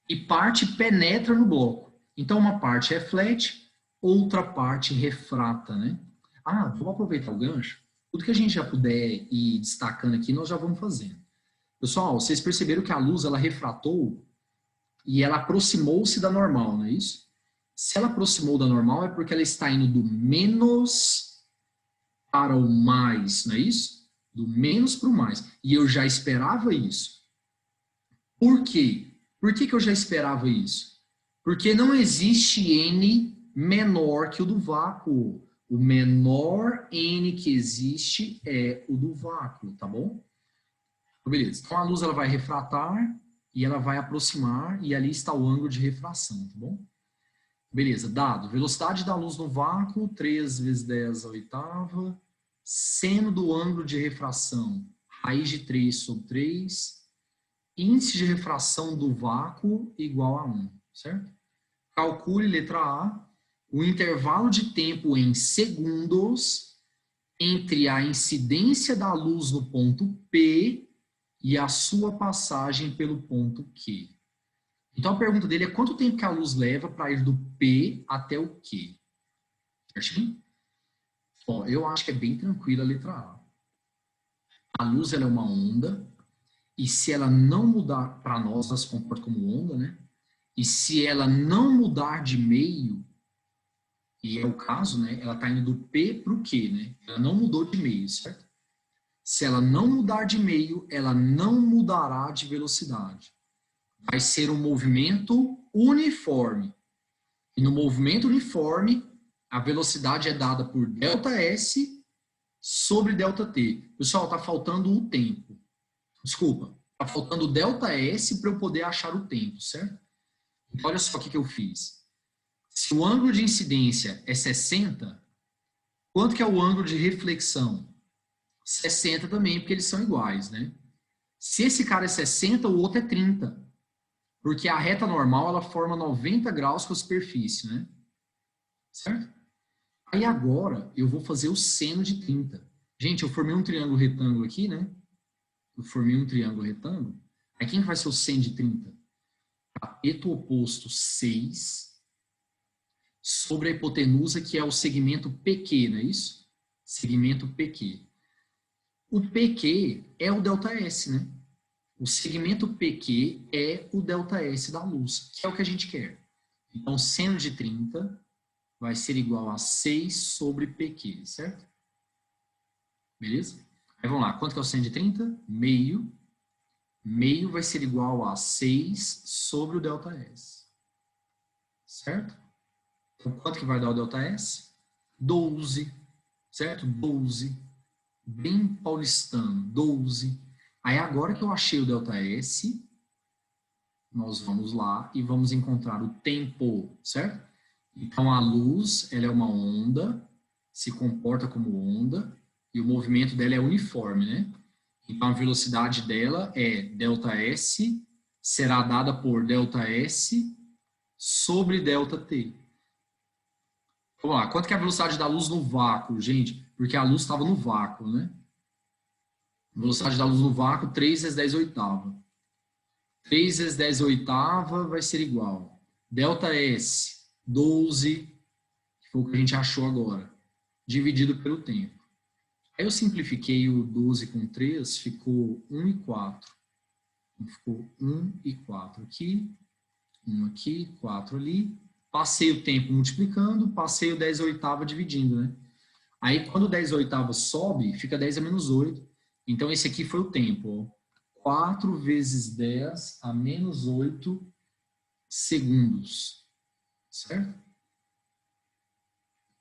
E parte penetra no bloco. Então, uma parte reflete, outra parte refrata, né? Vamos aproveitar o gancho. Tudo que a gente já puder ir destacando aqui, nós já vamos fazendo. Pessoal, vocês perceberam que a luz, ela refratou e ela aproximou-se da normal, não é isso? Se ela aproximou da normal, é porque ela está indo do menos para o mais, não é isso? Do menos para o mais. E eu já esperava isso. Por quê? Por que eu já esperava isso? Porque não existe N menor que o do vácuo. O menor N que existe é o do vácuo, tá bom? Beleza. Então a luz ela vai refratar e ela vai aproximar e ali está o ângulo de refração, tá bom? Beleza, dado. Velocidade da luz no vácuo, 3 vezes 10 à oitava. Seno do ângulo de refração, raiz de 3 sobre 3. Índice de refração do vácuo igual a 1, certo? Calcule, letra A, o intervalo de tempo em segundos entre a incidência da luz no ponto P e a sua passagem pelo ponto Q. Então a pergunta dele é quanto tempo que a luz leva para ir do P até o Q? Certinho? Eu acho que é bem tranquila a letra A. A luz ela é uma onda, e se ela não mudar, para nós, ela se comporta como onda, né? E se ela não mudar de meio, e é o caso, né? Ela está indo do P para o Q, né? Ela não mudou de meio, certo? Se ela não mudar de meio, ela não mudará de velocidade. Vai ser um movimento uniforme. E no movimento uniforme, a velocidade é dada por ΔS sobre ΔT. Pessoal, está faltando o tempo. Desculpa, está faltando ΔS para eu poder achar o tempo, certo? Então, olha só o que eu fiz. Se o ângulo de incidência é 60, quanto que é o ângulo de reflexão? 60 também, porque eles são iguais, né? Se esse cara é 60, o outro é 30. Porque a reta normal, ela forma 90 graus com a superfície, né? Certo? Aí agora, eu vou fazer o seno de 30. Gente, eu formei um triângulo retângulo aqui, né? Eu formei um triângulo retângulo. Aí quem vai ser o seno de 30? Cateto oposto 6 sobre a hipotenusa, que é o segmento PQ, não é isso? Segmento PQ. O PQ é o ΔS, né? O segmento PQ é o ΔS da luz, que é o que a gente quer. Então, seno de 30 vai ser igual a 6 sobre PQ, certo? Beleza? Aí vamos lá, quanto que é o seno de 30? Meio. Meio vai ser igual a 6 sobre o ΔS. Certo? Então, quanto que vai dar o ΔS? 12. Certo? 12. Bem paulistano, 12. Aí agora que eu achei o ΔS, nós vamos lá e vamos encontrar o tempo, certo? Então a luz, ela é uma onda, se comporta como onda, e o movimento dela é uniforme, né? Então, a velocidade dela é ΔS, será dada por ΔS sobre ΔT. Vamos lá, quanto que é a velocidade da luz no vácuo, gente? Porque a luz estava no vácuo, né? Velocidade da luz no vácuo, 3 vezes 10 oitava. 3 vezes 10 oitava vai ser igual. ΔS, 12, que foi o que a gente achou agora, dividido pelo tempo. Aí eu simplifiquei o 12 com 3, ficou 1 e 4. Ficou 1 e 4 aqui, 1 aqui, 4 ali. Passei o tempo multiplicando, passei o 10 oitava dividindo, né? Aí, quando o 10 oitava sobe, fica 10 a menos 8. Então, esse aqui foi o tempo, ó. 4 vezes 10 a menos 8 segundos. Certo?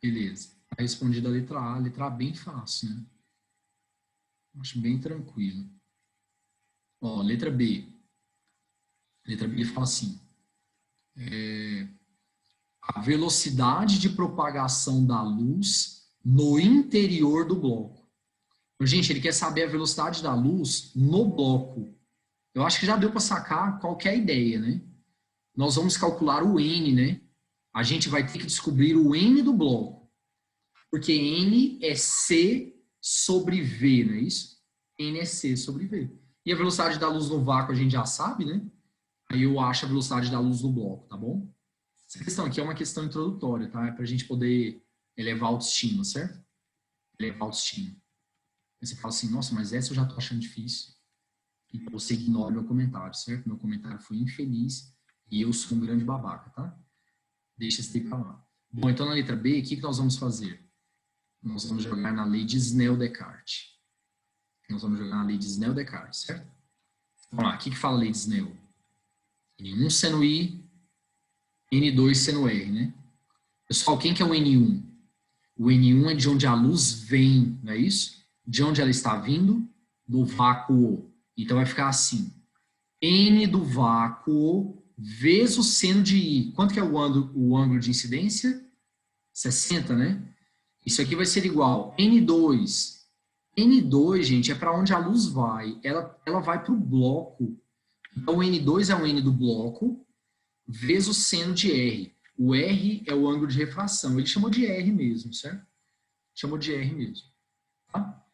Beleza. Tá respondida a letra A. A letra A bem fácil, né? Acho bem tranquilo. Ó, letra B. Letra B fala assim. A velocidade de propagação da luz no interior do bloco. Então, gente, ele quer saber a velocidade da luz no bloco. Eu acho que já deu para sacar qual que é a ideia, né? Nós vamos calcular o N, né? A gente vai ter que descobrir o N do bloco. Porque N é C sobre V, não é isso? N é C sobre V. E a velocidade da luz no vácuo a gente já sabe, né? Aí eu acho a velocidade da luz no bloco, tá bom? Essa questão aqui é uma questão introdutória, tá? É pra gente poder elevar a autoestima, certo? Elevar a autoestima. Aí você fala assim, nossa, mas essa eu já tô achando difícil. Então você ignora meu comentário, certo? Meu comentário foi infeliz e eu sou um grande babaca, tá? Deixa esse daí pra lá. Bom, então na letra B, o que nós vamos fazer? Nós vamos jogar na lei de Snell-Descartes. Nós vamos jogar na lei de Snell-Descartes, certo? Vamos lá, o que fala a lei de Snell? N1 seno I, N2 seno R, né? Pessoal, quem que é o N1? O N1 é de onde a luz vem, não é isso? De onde ela está vindo? Do vácuo. Então vai ficar assim. N do vácuo vezes o seno de I. Quanto que é o ângulo de incidência? 60, né? Isso aqui vai ser igual N2. N2, gente, é para onde a luz vai. Ela vai para o bloco. Então, o N2 é o N do bloco vezes o seno de R. O R é o ângulo de refração. Ele chamou de R mesmo, certo? Chamou de R mesmo. Tá?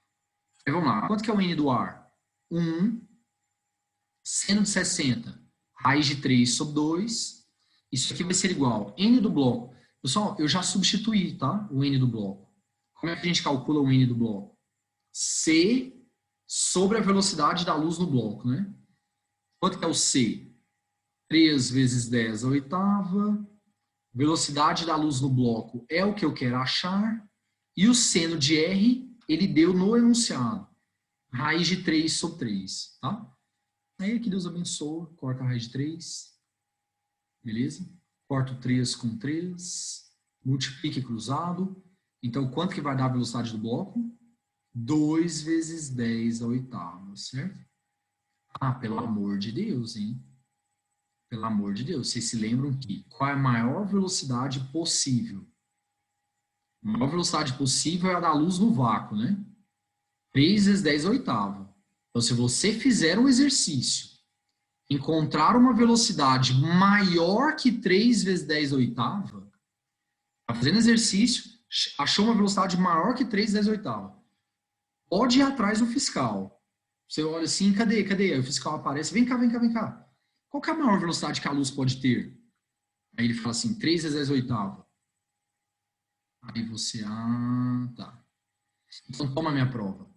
Aí, vamos lá. Quanto que é o N do ar? 1. Seno de 60. Raiz de 3 sobre 2. Isso aqui vai ser igual N do bloco. Pessoal, eu já substituí, tá? O N do bloco. Como é que a gente calcula o N do bloco? C sobre a velocidade da luz no bloco, né? Quanto que é o C? 3 vezes 10 a oitava. Velocidade da luz no bloco é o que eu quero achar. E o seno de R, ele deu no enunciado. Raiz de 3 sobre 3, tá? Aí que Deus abençoe. Corta a raiz de 3. Beleza? Corta o 3 com 3. Multiplique cruzado. Então, quanto que vai dar a velocidade do bloco? 2 vezes 10 a oitava, certo? Ah, pelo amor de Deus, hein? Pelo amor de Deus. Vocês se lembram que qual é a maior velocidade possível? A maior velocidade possível é a da luz no vácuo, né? 3 vezes 10 a oitava. Então, se você fizer um exercício, encontrar uma velocidade maior que 3 vezes 10 a oitava, está fazendo exercício, achou uma velocidade maior que 3 vezes 10 a oitava, pode ir atrás do fiscal. Você olha assim, cadê? Aí o fiscal aparece, vem cá. Qual que é a maior velocidade que a luz pode ter? Aí ele fala assim, 3 vezes 10 a oitava. Aí você, tá. Então toma minha prova.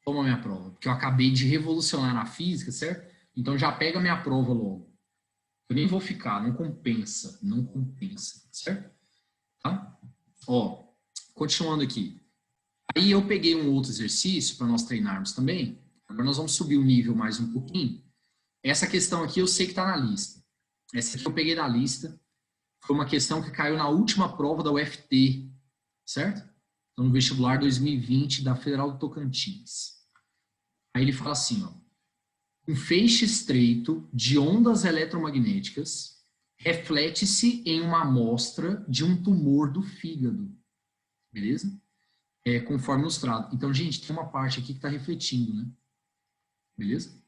Porque eu acabei de revolucionar na física, certo? Então já pega minha prova logo. Eu nem vou ficar, não compensa, certo? Tá? Ó, continuando aqui. Aí eu peguei um outro exercício para nós treinarmos também. Agora nós vamos subir o nível mais um pouquinho. Essa questão aqui eu sei que está na lista. Essa aqui eu peguei da lista. Foi uma questão que caiu na última prova da UFT, certo? Então, no vestibular 2020 da Federal do Tocantins. Aí ele fala assim, ó. Um feixe estreito de ondas eletromagnéticas reflete-se em uma amostra de um tumor do fígado. Beleza? conforme ilustrado. Então, gente, tem uma parte aqui que está refletindo, né? Beleza?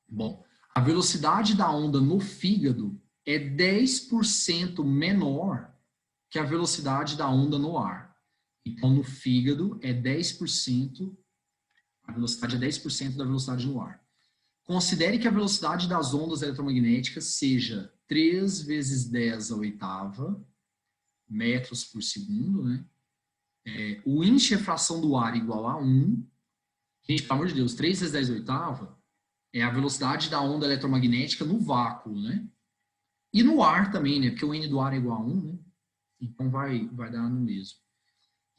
Bom, a velocidade da onda no fígado é 10% menor que a velocidade da onda no ar. Então, no fígado, a velocidade é 10% da velocidade no ar. Considere que a velocidade das ondas eletromagnéticas seja 3 vezes 10 a oitava metros por segundo, né? O índice de refração do ar igual a 1. Gente, pelo amor de Deus, 3 vezes 10 a oitava é a velocidade da onda eletromagnética no vácuo, né? E no ar também, né? Porque o N do ar é igual a 1, né? Então vai dar no mesmo.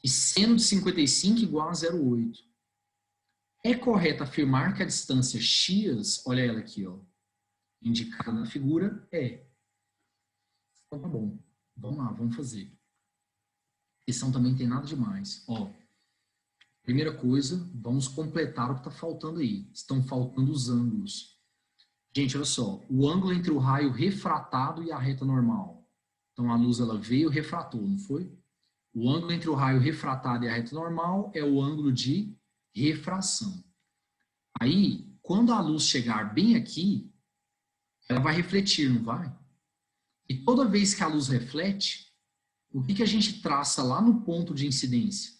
E seno de 55 igual a 0,8. É correto afirmar que a distância x, olha ela aqui, ó, indicada na figura, é. Então tá bom. Vamos lá, vamos fazer. A questão também não tem nada demais. Ó, primeira coisa, vamos completar o que está faltando aí. Estão faltando os ângulos. Gente, olha só. O ângulo entre o raio refratado e a reta normal. Então, a luz ela veio e refratou, não foi? O ângulo entre o raio refratado e a reta normal é o ângulo de refração. Aí, quando a luz chegar bem aqui, ela vai refletir, não vai? E toda vez que a luz reflete, o que a gente traça lá no ponto de incidência?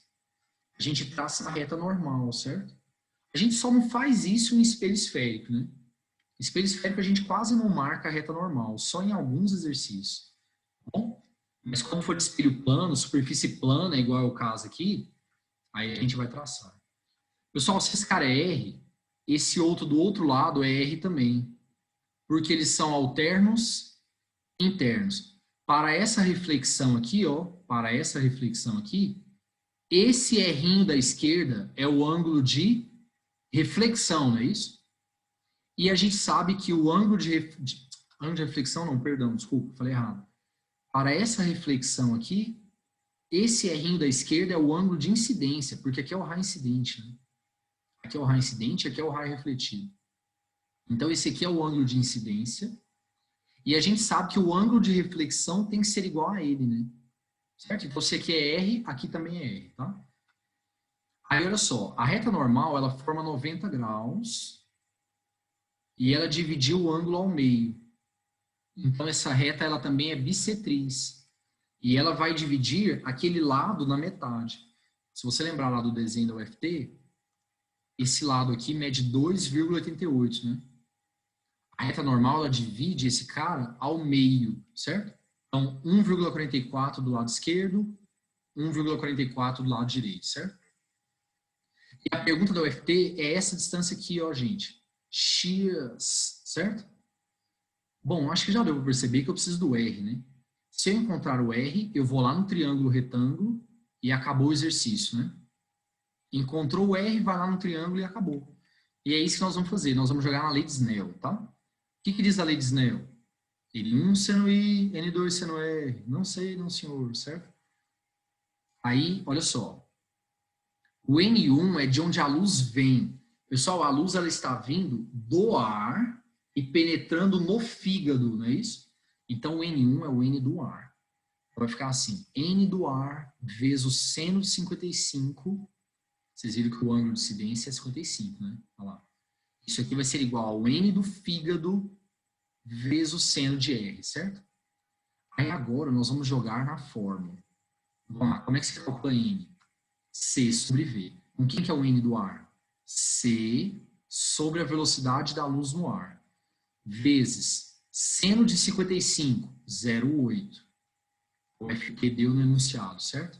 A gente traça a reta normal, certo? A gente só não faz isso em espelho esférico, né? Espelho esférico a gente quase não marca a reta normal, só em alguns exercícios. Bom, mas quando for de espelho plano, superfície plana, igual é o caso aqui, aí a gente vai traçar. Pessoal, se esse cara é R, esse outro do outro lado é R também, porque eles são alternos internos. Para essa reflexão aqui, ó, para essa reflexão aqui, esse R'inho da esquerda é o ângulo de reflexão, não é isso? E a gente sabe que o ângulo de reflexão, não, perdão, desculpa, falei errado. Para essa reflexão aqui, esse R'inho da esquerda é o ângulo de incidência, porque aqui é o raio incidente, né? Aqui é o raio incidente, aqui é o raio refletido. Então, esse aqui é o ângulo de incidência. E a gente sabe que o ângulo de reflexão tem que ser igual a ele, né? Certo? Então, se aqui é R, aqui também é R, tá? Aí, olha só. A reta normal, ela forma 90 graus e ela dividiu o ângulo ao meio. Então, essa reta, ela também é bissetriz. E ela vai dividir aquele lado na metade. Se você lembrar lá do desenho da UFT, esse lado aqui mede 2,88, né? A reta normal, ela divide esse cara ao meio, certo? Então, 1,44 do lado esquerdo, 1,44 do lado direito, certo? E a pergunta da UFT é essa distância aqui, ó, gente. X, certo? Bom, acho que já deu para perceber que eu preciso do R, né? Se eu encontrar o R, eu vou lá no triângulo retângulo e acabou o exercício, né? Encontrou o R, vai lá no triângulo e acabou. E é isso que nós vamos fazer. Nós vamos jogar na lei de Snell, tá? O que diz a lei de Snell? N1 seno I, N2 seno R. Não sei, não senhor, certo? Aí, olha só. O N1 é de onde a luz vem. Pessoal, a luz ela está vindo do ar e penetrando no fígado, não é isso? Então, o N1 é o N do ar. Vai ficar assim, N do ar vezes o seno de 55. Vocês viram que o ângulo de incidência é 55, né? Olha lá. Isso aqui vai ser igual ao N do fígado vezes o seno de R, certo? Aí agora nós vamos jogar na fórmula. Vamos lá, como é que se calcula N? C sobre V. Com quem que é o N do ar? C sobre a velocidade da luz no ar. Vezes seno de 55, 0,8. O FQ deu no enunciado, certo?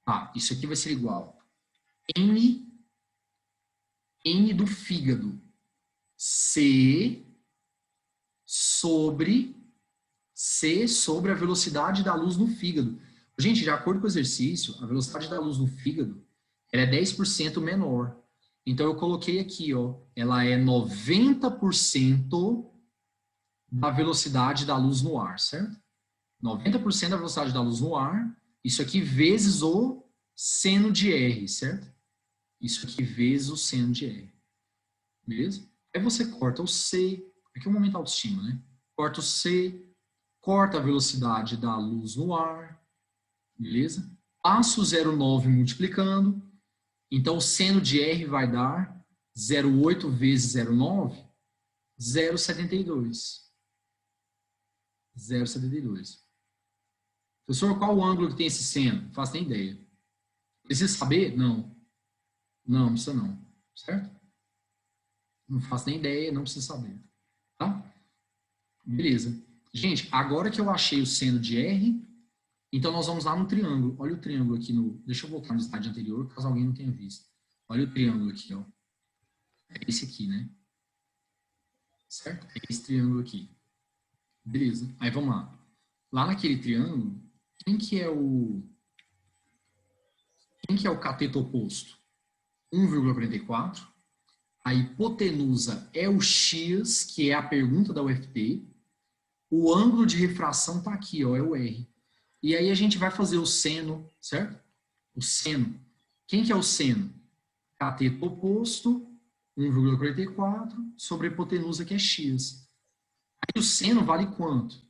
Tá, isso aqui vai ser igual N do fígado, C sobre a velocidade da luz no fígado. Gente, de acordo com o exercício, a velocidade da luz no fígado ela é 10% menor. Então, eu coloquei aqui, ó, ela é 90% da velocidade da luz no ar, certo? 90% da velocidade da luz no ar, isso aqui vezes o seno de R, certo? Isso aqui vezes o seno de R. Beleza? Aí você corta o C, aqui é um momento de autoestima, né? Corta o C, corta a velocidade da luz no ar, beleza? Passo 0,9 multiplicando. Então, o seno de R vai dar 0,8 vezes 0,9, 0,72. 0,72. Professor, qual o ângulo que tem esse seno? Não faço nem ideia. Precisa saber? Não. Não precisa não. Certo? Não faço nem ideia, não precisa saber. Tá? Beleza. Gente, agora que eu achei o seno de R, então nós vamos lá no triângulo. Olha o triângulo aqui no... Deixa eu voltar no slide anterior, caso alguém não tenha visto. Olha o triângulo aqui, ó. É esse aqui, né? Certo? É esse triângulo aqui. Beleza. Aí vamos lá. Lá naquele triângulo, quem que é o cateto oposto? 1,44. A hipotenusa é o X, que é a pergunta da UFT. O ângulo de refração está aqui, ó, é o R. E aí a gente vai fazer o seno, certo? O seno. Quem que é o seno? Cateto oposto, 1,44, sobre a hipotenusa, que é X. Aí o seno vale quanto?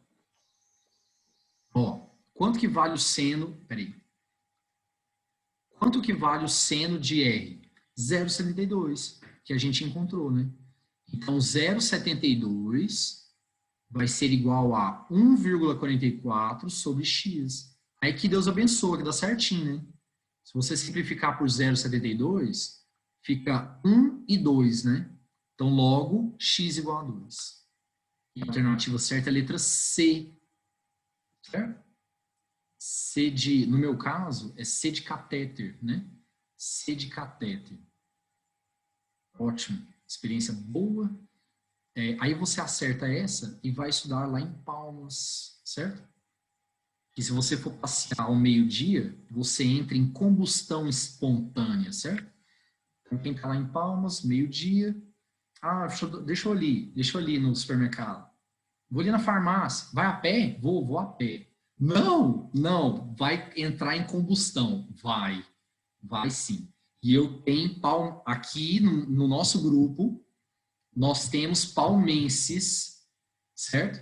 Ó, quanto que vale o seno? Peraí. Quanto que vale o seno de R? 0,72, que a gente encontrou, né? Então, 0,72 vai ser igual a 1,44 sobre x. Aí que Deus abençoa, que dá certinho, né? Se você simplificar por 0,72, fica 1 e 2, né? Então, logo, x igual a 2. E a alternativa certa é a letra C. Certo? C de, no meu caso, é C de catéter, né? C de catéter. Ótimo. Experiência boa. Aí você acerta essa e vai estudar lá em Palmas, certo? E se você for passear ao meio-dia, você entra em combustão espontânea, certo? Então, quem está lá em Palmas, meio-dia, deixa eu ali no supermercado. Vou ali na farmácia. Vai a pé? Vou a pé. Não, vai entrar em combustão. Vai sim. E eu tenho aqui no nosso grupo, nós temos palmenses, certo?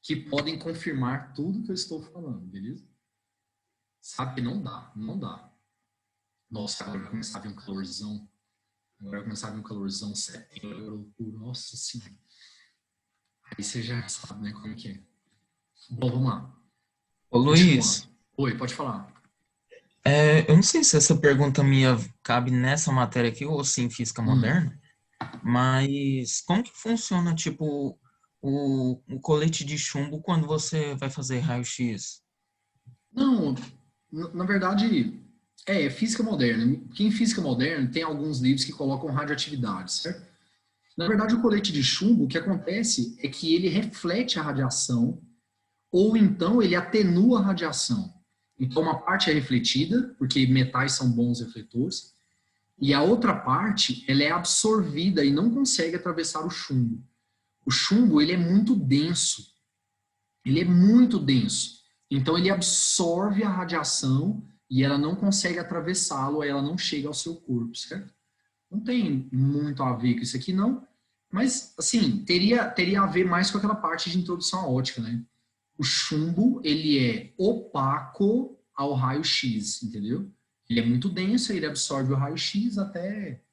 Que podem confirmar tudo que eu estou falando, beleza? Sabe que não dá. Nossa, agora vai começar a vir um calorzão. Setembro, nossa senhora. Aí você já sabe, né, como é que é. Bom, vamos lá. Ô, Luiz, Oi, pode falar. eu não sei se essa pergunta minha cabe nessa matéria aqui ou se em física moderna, mas como que funciona, tipo, o colete de chumbo quando você vai fazer raio-x? Não, na verdade, é física moderna. Porque em física moderna tem alguns livros que colocam radioatividade, certo? Na verdade, o colete de chumbo, o que acontece é que ele reflete a radiação ou então ele atenua a radiação. Então, uma parte é refletida, porque metais são bons refletores, e a outra parte, ela é absorvida e não consegue atravessar o chumbo. O chumbo, ele é muito denso. Então, ele absorve a radiação e ela não consegue atravessá-lo, ela não chega ao seu corpo, certo? Não tem muito a ver com isso aqui, não. Mas, assim, teria a ver mais com aquela parte de introdução à ótica, né? O chumbo, ele é opaco ao raio-x, entendeu? Ele é muito denso, ele absorve o raio-x até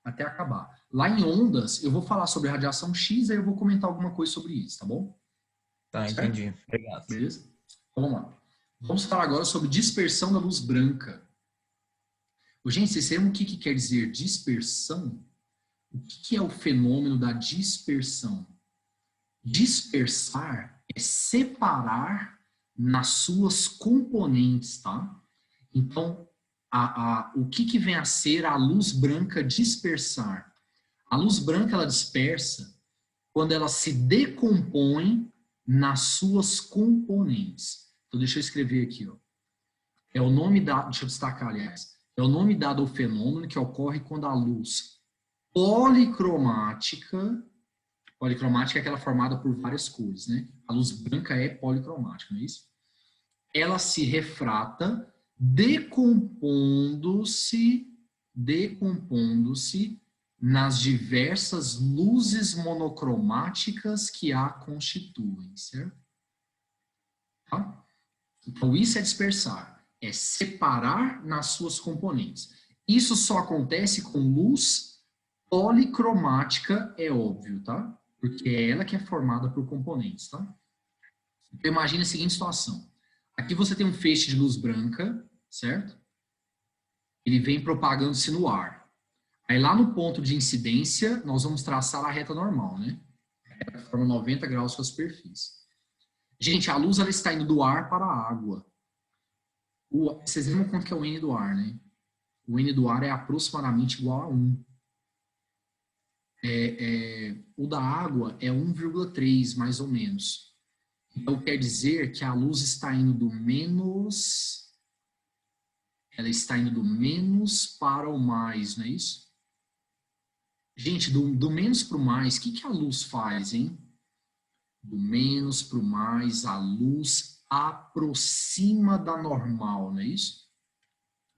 acabar. Lá em ondas, eu vou falar sobre radiação X, aí eu vou comentar alguma coisa sobre isso, tá bom? Tá, certo? entendi. Obrigado. Beleza? Então, vamos lá. Vamos falar agora sobre dispersão da luz branca. Gente, vocês sabem o que quer dizer dispersão? O que é o fenômeno da dispersão? Dispersar é separar nas suas componentes, tá? Então, o que vem a ser a luz branca dispersar? A luz branca, ela dispersa quando ela se decompõe nas suas componentes. Então, deixa eu escrever aqui, ó. Deixa eu destacar, aliás. É o nome dado ao fenômeno que ocorre quando a luz policromática é aquela formada por várias cores, né? A luz branca é policromática, não é isso? Ela se refrata decompondo-se nas diversas luzes monocromáticas que a constituem, certo? Tá? Então, isso é dispersar. é separar nas suas componentes. Isso só acontece com luz policromática, é óbvio, tá? Porque é ela que é formada por componentes, tá? Então, imagine a seguinte situação. Aqui você tem um feixe de luz branca, certo? Ele vem propagando-se no ar. Aí lá no ponto de incidência, nós vamos traçar a reta normal, né? Ela forma 90 graus com a superfície. Gente, a luz ela está indo do ar para a água. Vocês lembram quanto que é o N do ar, né? O N do ar é aproximadamente igual a 1. O da água é 1,3, mais ou menos. Então, quer dizer que a luz está indo do menos... Ela está indo do menos para o mais, não é isso? Gente, do menos para o mais, o que a luz faz, hein? Do menos para o mais, a luz aproxima da normal, não é isso?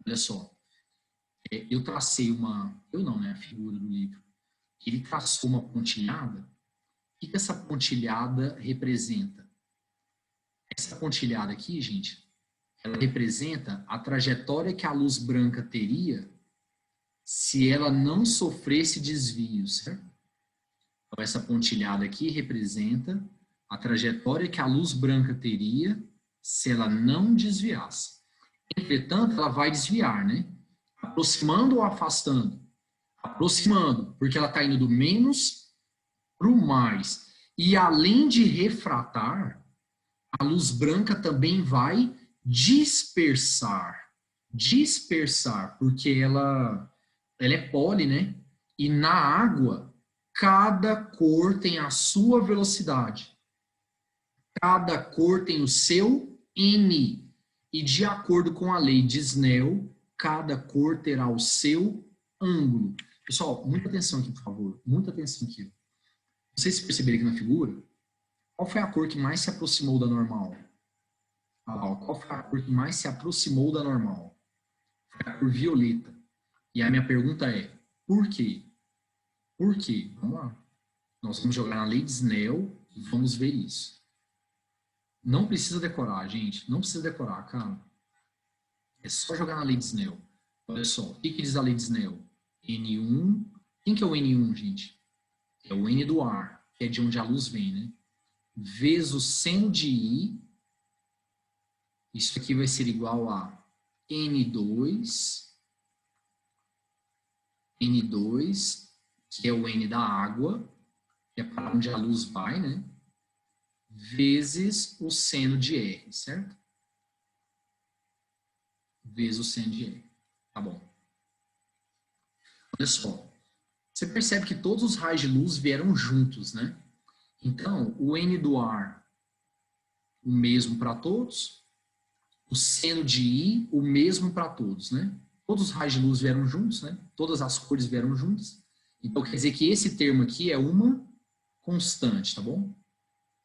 Olha só. Eu tracei a figura do livro. Ele traçou uma pontilhada. O que essa pontilhada representa? Essa pontilhada aqui, gente, ela representa a trajetória que a luz branca teria se ela não sofresse desvios, certo? Então, essa pontilhada aqui representa a trajetória que a luz branca teria se ela não desviasse. Entretanto, ela vai desviar, né? Aproximando ou afastando? Aproximando, porque ela está indo do menos para o mais. E além de refratar, a luz branca também vai dispersar. Dispersar, porque ela é poli, né? E na água, cada cor tem a sua velocidade. Cada cor tem o seu N. E de acordo com a lei de Snell, cada cor terá o seu ângulo. Pessoal, muita atenção aqui, por favor. Muita atenção aqui. Vocês perceberam aqui na figura? Qual foi a cor que mais se aproximou da normal? Qual foi a cor que mais se aproximou da normal? Foi a cor violeta. E a minha pergunta é, por quê? Por quê? Vamos lá. Nós vamos jogar na lei de Snell e vamos ver isso. Não precisa decorar, gente. Não precisa decorar, cara. É só jogar na lei de Snell. Olha só, o que diz a lei de Snell? N1. Quem que é o N1, gente? É o N do ar, que é de onde a luz vem, né? Vezes o seno de I. Isso aqui vai ser igual a N2, que é o N da água, que é para onde a luz vai, né? Vezes o seno de R, certo? Vezes o seno de R. Tá bom. Olha só. Você percebe que todos os raios de luz vieram juntos, né? Então, o N do ar, o mesmo para todos. O seno de I, o mesmo para todos, né? Todos os raios de luz vieram juntos, né? Todas as cores vieram juntas. Então, quer dizer que esse termo aqui é uma constante, tá bom?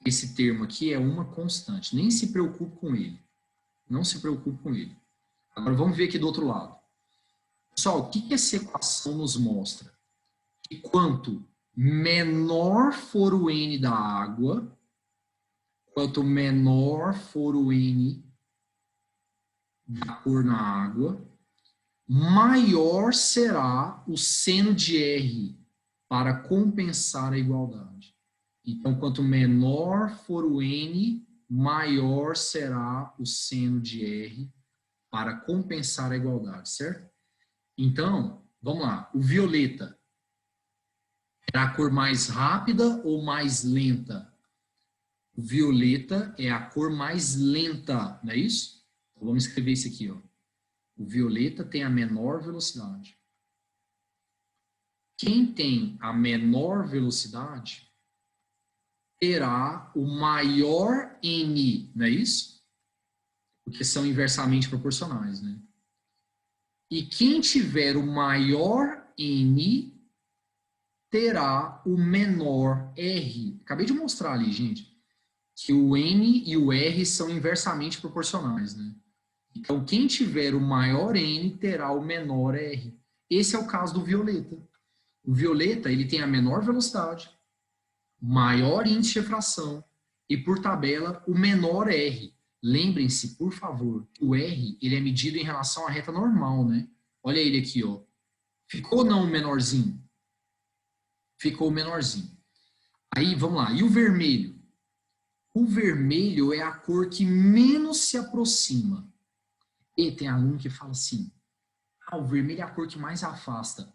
Esse termo aqui é uma constante. Nem se preocupe com ele. Não se preocupe com ele. Agora, vamos ver aqui do outro lado. Pessoal, o que essa equação nos mostra? Que quanto menor for o N da água, quanto menor for o N da cor na água, maior será o seno de R para compensar a igualdade. Então, quanto menor for o N, maior será o seno de R para compensar a igualdade, certo? Então, vamos lá. O violeta é a cor mais rápida ou mais lenta? O violeta é a cor mais lenta, não é isso? Então, vamos escrever isso aqui, ó. O violeta tem a menor velocidade. Quem tem a menor velocidade terá o maior N, não é isso? Porque são inversamente proporcionais, né? E quem tiver o maior N terá o menor R. Acabei de mostrar ali, gente, que o N e o R são inversamente proporcionais, né? Então, quem tiver o maior N terá o menor R. Esse é o caso do violeta. O violeta, ele tem a menor velocidade, maior índice de refração e, por tabela, o menor R. lembrem-se, por favor, que o R ele é medido em relação à reta normal, né? Olha ele aqui, ó. Ficou ou não menorzinho? Ficou menorzinho. Aí, vamos lá. E o vermelho? O vermelho é a cor que menos se aproxima. E tem aluno que fala assim, o vermelho é a cor que mais afasta.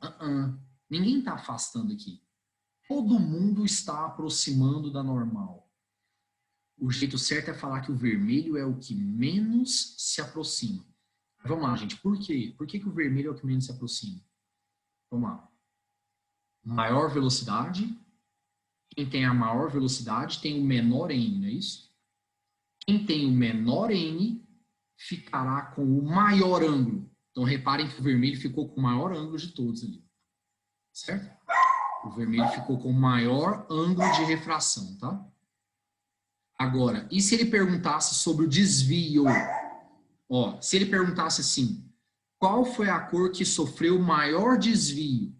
Ninguém está afastando aqui. Todo mundo está aproximando da normal. O jeito certo é falar que o vermelho é o que menos se aproxima. Vamos lá, gente. Por quê? Por que o vermelho é o que menos se aproxima? Vamos lá. Maior velocidade. Quem tem a maior velocidade tem o menor N, não é isso? Quem tem o menor N ficará com o maior ângulo. Então, reparem que o vermelho ficou com o maior ângulo de todos ali. Certo? O vermelho ficou com o maior ângulo de refração, tá? Agora, e se ele perguntasse sobre o desvio? Ó, se ele perguntasse assim, qual foi a cor que sofreu o maior desvio?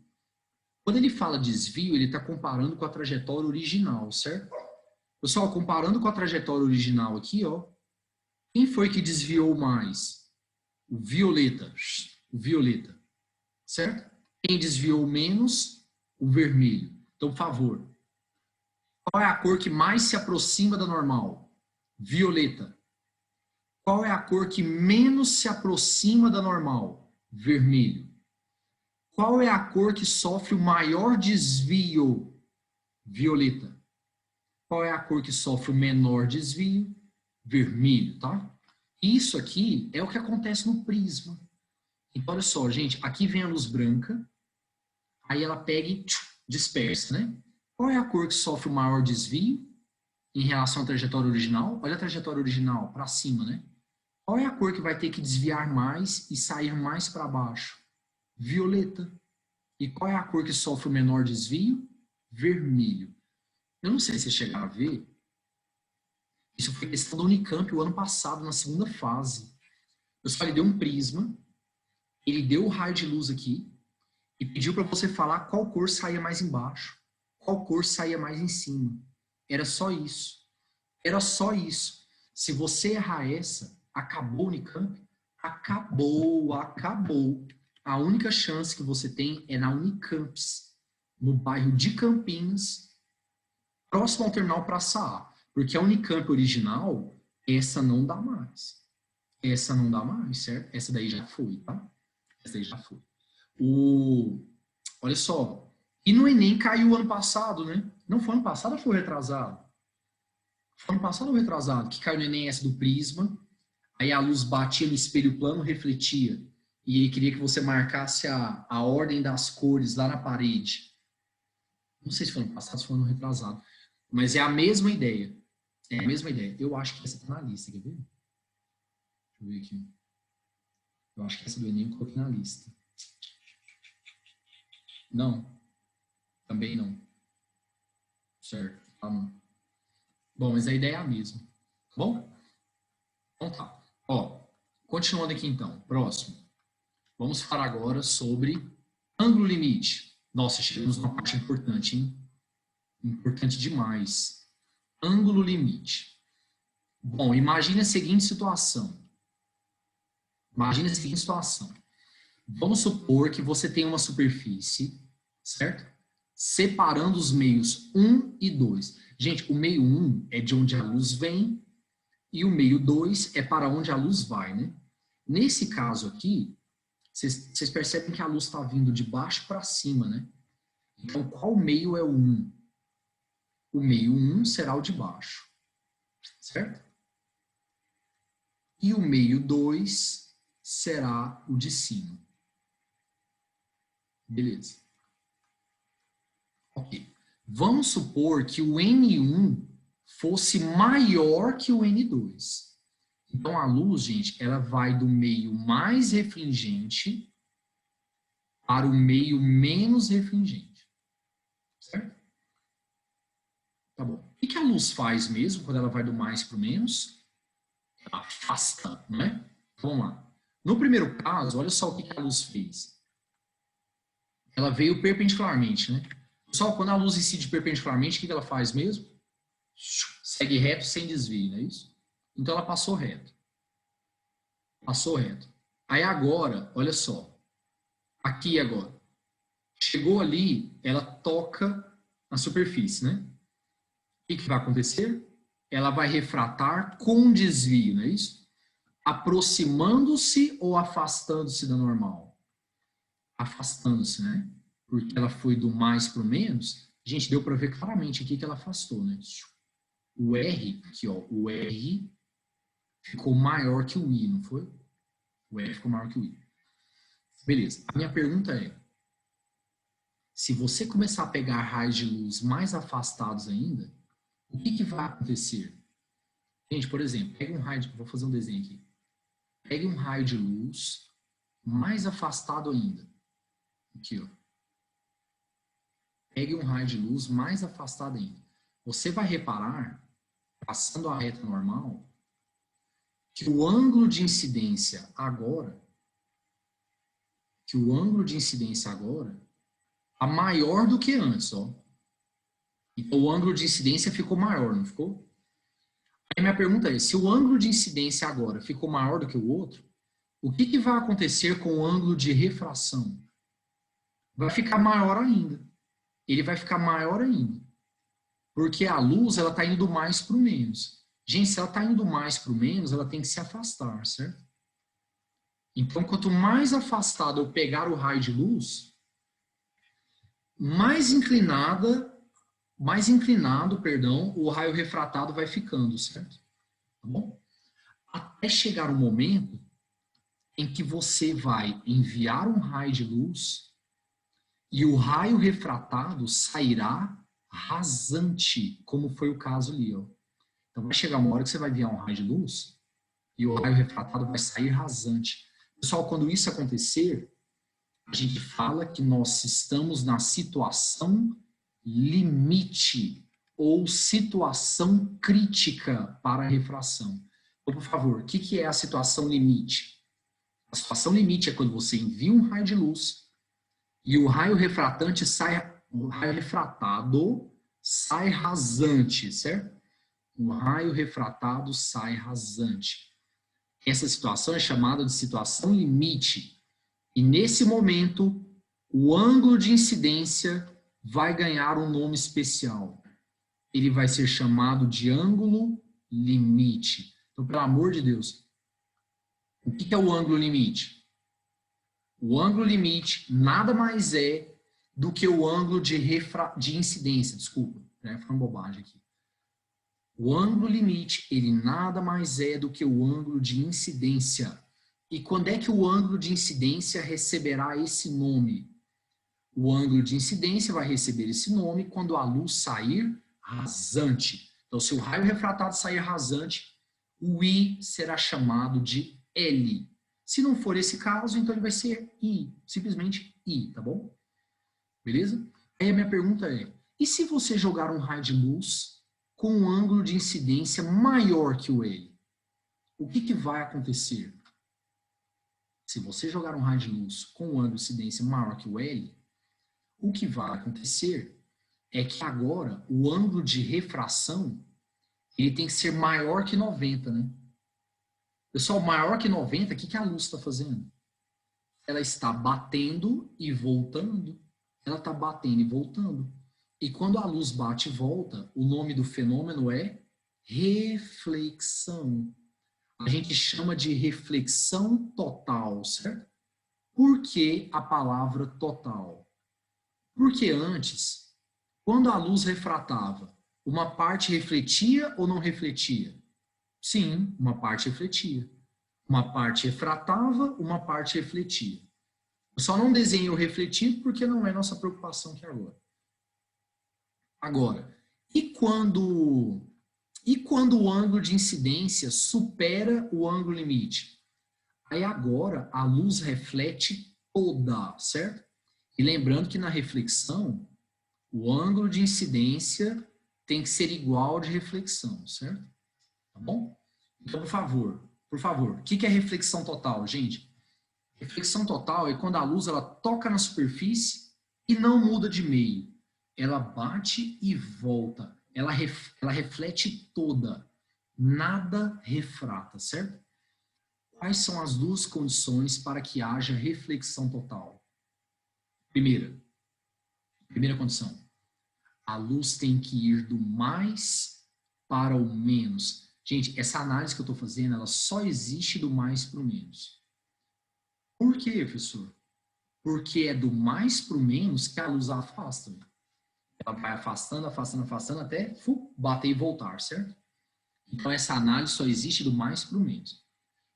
Quando ele fala desvio, ele está comparando com a trajetória original, certo? Pessoal, comparando com a trajetória original aqui, ó, quem foi que desviou mais? O violeta. O violeta. Certo? Quem desviou menos? O vermelho. Então, por favor. Qual é a cor que mais se aproxima da normal? Violeta. Qual é a cor que menos se aproxima da normal? Vermelho. Qual é a cor que sofre o maior desvio? Violeta. Qual é a cor que sofre o menor desvio? Vermelho, tá? Isso aqui é o que acontece no prisma. Então, olha só, gente, aqui vem a luz branca, aí ela pega e dispersa, né? Qual é a cor que sofre o maior desvio em relação à trajetória original? Olha a trajetória original, para cima, né? Qual é a cor que vai ter que desviar mais e sair mais para baixo? Violeta. E qual é a cor que sofre o menor desvio? Vermelho. Eu não sei se vocês chegaram a ver. Isso foi questão da Unicamp o ano passado, na segunda fase. Eu só lhe dei um prisma, ele deu o raio de luz aqui e pediu para você falar qual cor saía mais embaixo, qual cor saía mais em cima. Era só isso. Era só isso. Se você errar essa, acabou o Unicamp? Acabou, acabou. A única chance que você tem é na Unicamps, no bairro de Campinas, próximo ao terminal Praça A. Porque a Unicamp original, essa não dá mais. Essa não dá mais, certo? Essa daí já foi, tá? Essa daí já foi. Olha só. E no Enem caiu ano passado, né? Não foi ano passado ou foi retrasado? Foi ano passado ou retrasado? Que caiu no Enem essa do prisma. Aí a luz batia no espelho plano, refletia. E ele queria que você marcasse a ordem das cores lá na parede. Não sei se foi ano passado, se foi ano retrasado. Mas é a mesma ideia. É a mesma ideia. Eu acho que essa tá na lista, quer ver? Deixa eu ver aqui. Eu acho que essa do Enem eu coloquei na lista. Não. Também não. Certo. Tá bom. Bom, mas a ideia é a mesma. Tá bom? Então tá. Ó, continuando aqui então. Próximo. Vamos falar agora sobre ângulo limite. Nossa, chegamos numa parte importante, hein? Importante demais. Ângulo limite. Bom, imagine a seguinte situação. Imagine a seguinte situação. Vamos supor que você tem uma superfície, certo? Separando os meios 1 e 2. Gente, o meio 1 é de onde a luz vem e o meio 2 é para onde a luz vai, né? Nesse caso aqui, vocês percebem que a luz está vindo de baixo para cima, né? Então, qual meio é o 1? O meio 1 será o de baixo, certo? E o meio 2 será o de cima. Beleza. Ok. Vamos supor que o N1 fosse maior que o N2. Então, a luz, gente, ela vai do meio mais refringente para o meio menos refringente. Certo? Tá bom. O que a luz faz mesmo quando ela vai do mais para o menos? Ela afasta, não é? Vamos lá. No primeiro caso, olha só o que a luz fez. Ela veio perpendicularmente, né? Pessoal, quando a luz incide perpendicularmente, o que ela faz mesmo? Segue reto sem desvio, não é isso? Então ela passou reto. Passou reto. Aí agora, olha só. Aqui agora. Chegou ali, ela toca na superfície, né? O que vai acontecer? Ela vai refratar com desvio, não é isso? Aproximando-se ou afastando-se da normal? Afastando-se, né? Porque ela foi do mais para o menos. Gente, deu para ver claramente aqui que ela afastou, né? O R, aqui, ó, o R ficou maior que o I, não foi? O R ficou maior que o I. Beleza. A minha pergunta é, se você começar a pegar raios de luz mais afastados ainda, o que vai acontecer? Gente, por exemplo, pega um raio de... Vou fazer um desenho aqui. Pegue um raio de luz mais afastado ainda. Aqui, ó. Pegue um raio de luz mais afastado ainda. Você vai reparar, passando a reta normal, que o ângulo de incidência agora, está maior do que antes, ó. Então, o ângulo de incidência ficou maior, não ficou? Aí minha pergunta é, se o ângulo de incidência agora ficou maior do que o outro, o que vai acontecer com o ângulo de refração? Vai ficar maior ainda. Ele vai ficar maior ainda. Porque a luz, ela está indo do mais para o menos. Gente, se ela está indo do mais para o menos, ela tem que se afastar, certo? Então, quanto mais afastado eu pegar o raio de luz, mais inclinado, o raio refratado vai ficando, certo? Tá bom? Até chegar um momento em que você vai enviar um raio de luz e o raio refratado sairá rasante, como foi o caso ali, ó. Então vai chegar uma hora que você vai enviar um raio de luz e o raio refratado vai sair rasante. Pessoal, quando isso acontecer, a gente fala que nós estamos na situação limite ou situação crítica para a refração. Então, por favor, o que é a situação limite? A situação limite é quando você envia um raio de luz e o raio refratado sai rasante, certo? O raio refratado sai rasante. Essa situação é chamada de situação limite. E nesse momento, o ângulo de incidência vai ganhar um nome especial. Ele vai ser chamado de ângulo limite. Então, pelo amor de Deus, o que é o ângulo limite? O ângulo limite nada mais é do que o ângulo de incidência. Desculpa, falando bobagem aqui. O ângulo limite, ele nada mais é do que o ângulo de incidência. E quando é que o ângulo de incidência receberá esse nome? O ângulo de incidência vai receber esse nome quando a luz sair rasante. Então, se o raio refratado sair rasante, o I será chamado de L. Se não for esse caso, então ele vai ser I, simplesmente I, tá bom? Beleza? Aí a minha pergunta é, e se você jogar um raio de luz com um ângulo de incidência maior que o L? O que vai acontecer? Se você jogar um raio de luz com um ângulo de incidência maior que o L, o que vai acontecer é que agora o ângulo de refração ele tem que ser maior que 90, né? Pessoal, maior que 90, o que a luz está fazendo? Ela está batendo e voltando. Ela está batendo e voltando. E quando a luz bate e volta, o nome do fenômeno é reflexão. A gente chama de reflexão total, certo? Por que a palavra total? Porque antes, quando a luz refratava, uma parte refletia ou não refletia? Sim, uma parte refletia. Uma parte refratava, uma parte refletia. Eu só não desenhei o refletido porque não é nossa preocupação aqui agora. Agora, e quando o ângulo de incidência supera o ângulo limite? Aí agora a luz reflete toda, certo? E lembrando que na reflexão, o ângulo de incidência tem que ser igual ao de reflexão, certo? Tá bom? Então, por favor, o que é reflexão total, gente? Reflexão total é quando a luz ela toca na superfície e não muda de meio. Ela bate e volta. Ela reflete toda. nada refrata, certo? Quais são as duas condições para que haja reflexão total? Primeira condição. A luz tem que ir do mais para o menos. Gente, essa análise que eu estou fazendo, ela só existe do mais para o menos. Por quê, professor? Porque é do mais para o menos que a luz afasta. Ela vai afastando, afastando, afastando, até bater e voltar, certo? Então, essa análise só existe do mais para o menos.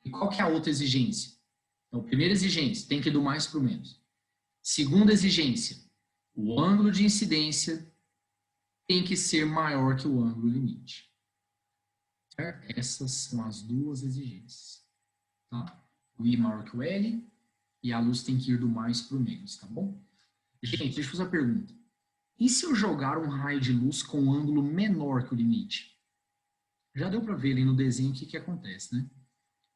E qual que é a outra exigência? Então, primeira exigência, tem que ir do mais para o menos. Segunda exigência, o ângulo de incidência tem que ser maior que o ângulo limite. Certo? Essas são as duas exigências. Tá? O I maior que o L e a luz tem que ir do mais para o menos, tá bom? Gente, deixa eu fazer uma pergunta. E se eu jogar um raio de luz com um ângulo menor que o limite? Já deu para ver ali no desenho o que acontece, né?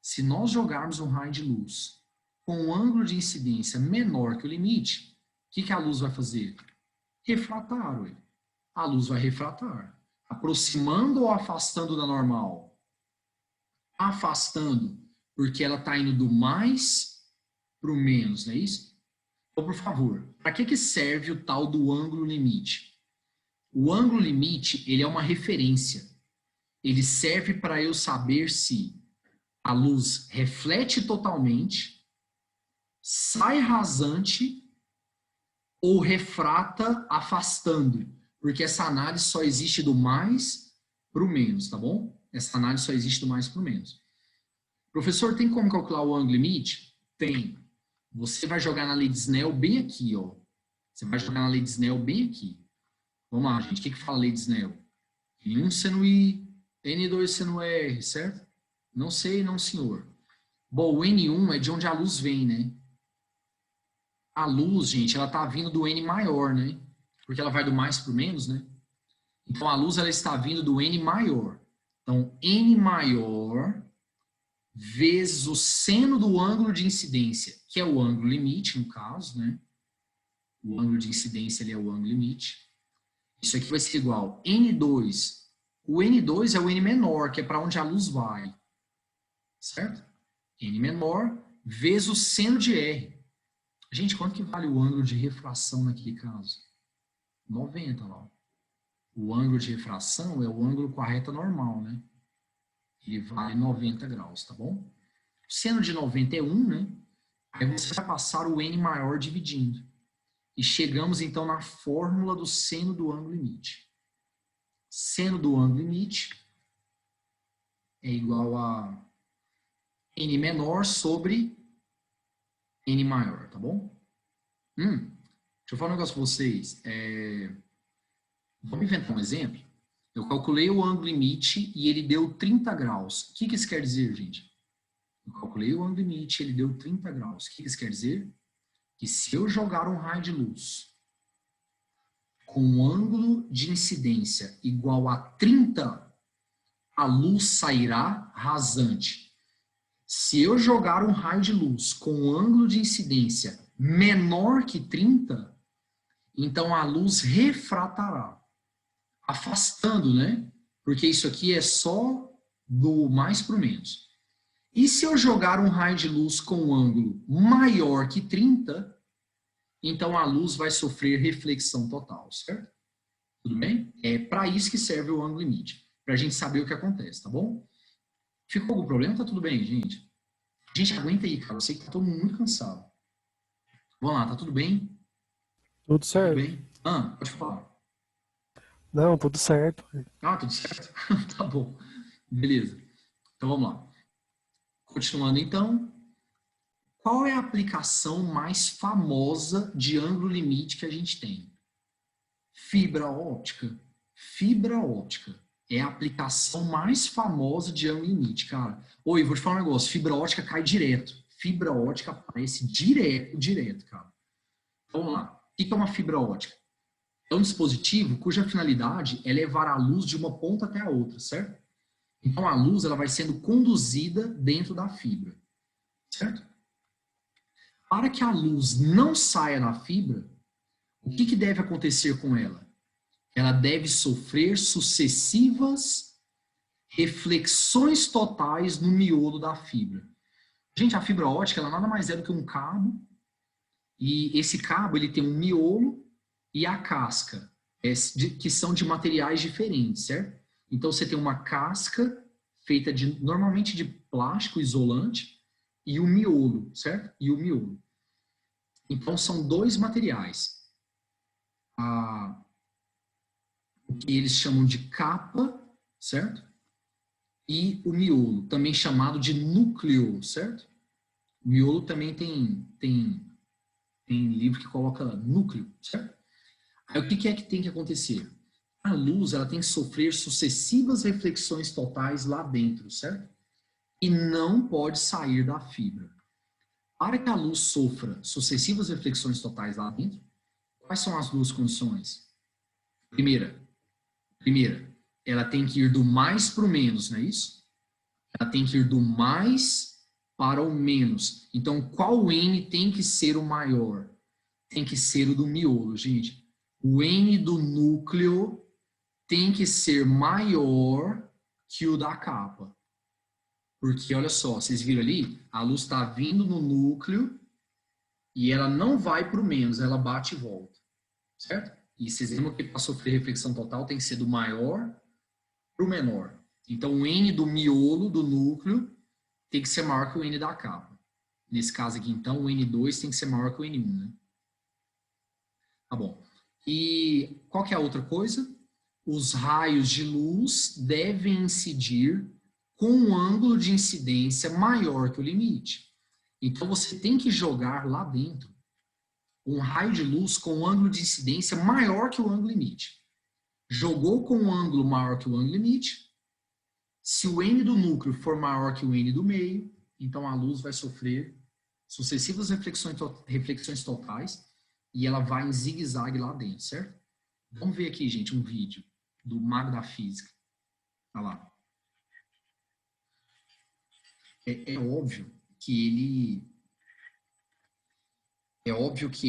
Se nós jogarmos um raio de luz com um ângulo de incidência menor que o limite, o que a luz vai fazer? Refratar, ué. A luz vai refratar. Aproximando ou afastando da normal? Afastando, porque ela está indo do mais para o menos, não é isso? Então, por favor, para que serve o tal do ângulo limite? O ângulo limite, ele é uma referência. Ele serve para eu saber se a luz reflete totalmente, sai rasante ou refrata afastando. Porque essa análise só existe do mais para o menos, tá bom? Essa análise só existe do mais para o menos. Professor, tem como calcular o ângulo limite? Tem. Você vai jogar na lei de Snell bem aqui, ó. Você vai jogar na lei de Snell bem aqui. Vamos lá, gente. O que fala a lei de Snell? N1 seno I, N2 seno R, certo? Não sei, não, senhor. Bom, o N1 é de onde a luz vem, né? A luz, gente, ela tá vindo do N maior, né? Porque ela vai do mais para o menos, né? Então, a luz, ela está vindo do N maior. Então, N maior vezes o seno do ângulo de incidência, que é o ângulo limite, no caso, né? O ângulo de incidência, ele é o ângulo limite. Isso aqui vai ser igual a N2. O N2 é o N menor, que é para onde a luz vai. Certo? N menor vezes o seno de R. Gente, quanto que vale o ângulo de refração naquele caso? 90 lá. O ângulo de refração é o ângulo com a reta normal, né? Ele vale 90 graus, tá bom? O seno de 90 é 1, né? Aí você vai passar o N maior dividindo. E chegamos, então, na fórmula do seno do ângulo limite. Seno do ângulo limite é igual a N menor sobre N maior, tá bom? Deixa eu falar um negócio pra vocês. Vamos inventar um exemplo? Eu calculei o ângulo limite e ele deu 30 graus. O que isso quer dizer, gente? Eu calculei o ângulo limite e ele deu 30 graus. O que isso quer dizer? Que se eu jogar um raio de luz com um ângulo de incidência igual a 30, a luz sairá rasante. Se eu jogar um raio de luz com um ângulo de incidência menor que 30, então a luz refratará. Afastando, né? Porque isso aqui é só do mais para o menos. E se eu jogar um raio de luz com um ângulo maior que 30, então a luz vai sofrer reflexão total, certo? Tudo bem? É para isso que serve o ângulo limite, para a gente saber o que acontece, tá bom? Ficou algum problema? Tá tudo bem, gente? Gente, aguenta aí, cara. Eu sei que tá todo mundo muito cansado. Vamos lá, tá tudo bem? Tudo certo. Tudo bem? Pode falar. Não, tudo certo. Tudo certo? Tá bom. Beleza. Então, vamos lá. Continuando, então. Qual é a aplicação mais famosa de ângulo limite que a gente tem? Fibra óptica. Fibra óptica é a aplicação mais famosa de ângulo limite, cara. Oi, vou te falar um negócio. Fibra óptica cai direto. Fibra óptica aparece direto, cara. Então, vamos lá. O que é uma fibra óptica? É um dispositivo cuja finalidade é levar a luz de uma ponta até a outra, certo? Então, a luz ela vai sendo conduzida dentro da fibra, certo? Para que a luz não saia na fibra, o que deve acontecer com ela? Ela deve sofrer sucessivas reflexões totais no miolo da fibra. Gente, a fibra ótica, ela nada mais é do que um cabo, e esse cabo, ele tem um miolo e a casca, que são de materiais diferentes, certo? Então, você tem uma casca feita normalmente de plástico isolante e o miolo, certo? E o miolo. Então, são dois materiais. O que eles chamam de capa, certo? E o miolo, também chamado de núcleo, certo? O miolo também tem livro que coloca núcleo, certo? Aí o que é que tem que acontecer? A luz, ela tem que sofrer sucessivas reflexões totais lá dentro, certo? E não pode sair da fibra. Para que a luz sofra sucessivas reflexões totais lá dentro, quais são as duas condições? Primeira, ela tem que ir do mais para o menos, não é isso? Ela tem que ir do mais para o menos. Então, qual N tem que ser o maior? Tem que ser o do miolo, gente. O N do núcleo tem que ser maior que o da capa. Porque, olha só, vocês viram ali? A luz está vindo no núcleo e ela não vai para o menos, ela bate e volta. Certo? E vocês lembram que para sofrer reflexão total tem que ser do maior para o menor. Então, o N do miolo, do núcleo, tem que ser maior que o N da capa. Nesse caso aqui, então, o N2 tem que ser maior que o N1, né? Tá bom. E qual que é a outra coisa? Os raios de luz devem incidir com um ângulo de incidência maior que o limite. Então, você tem que jogar lá dentro um raio de luz com um ângulo de incidência maior que o ângulo limite. Jogou com um ângulo maior que o ângulo limite. Se o N do núcleo for maior que o N do meio, então a luz vai sofrer sucessivas reflexões totais e ela vai em zigue-zague lá dentro, certo? Vamos ver aqui, gente, um vídeo do mago da física. Olha lá. É óbvio que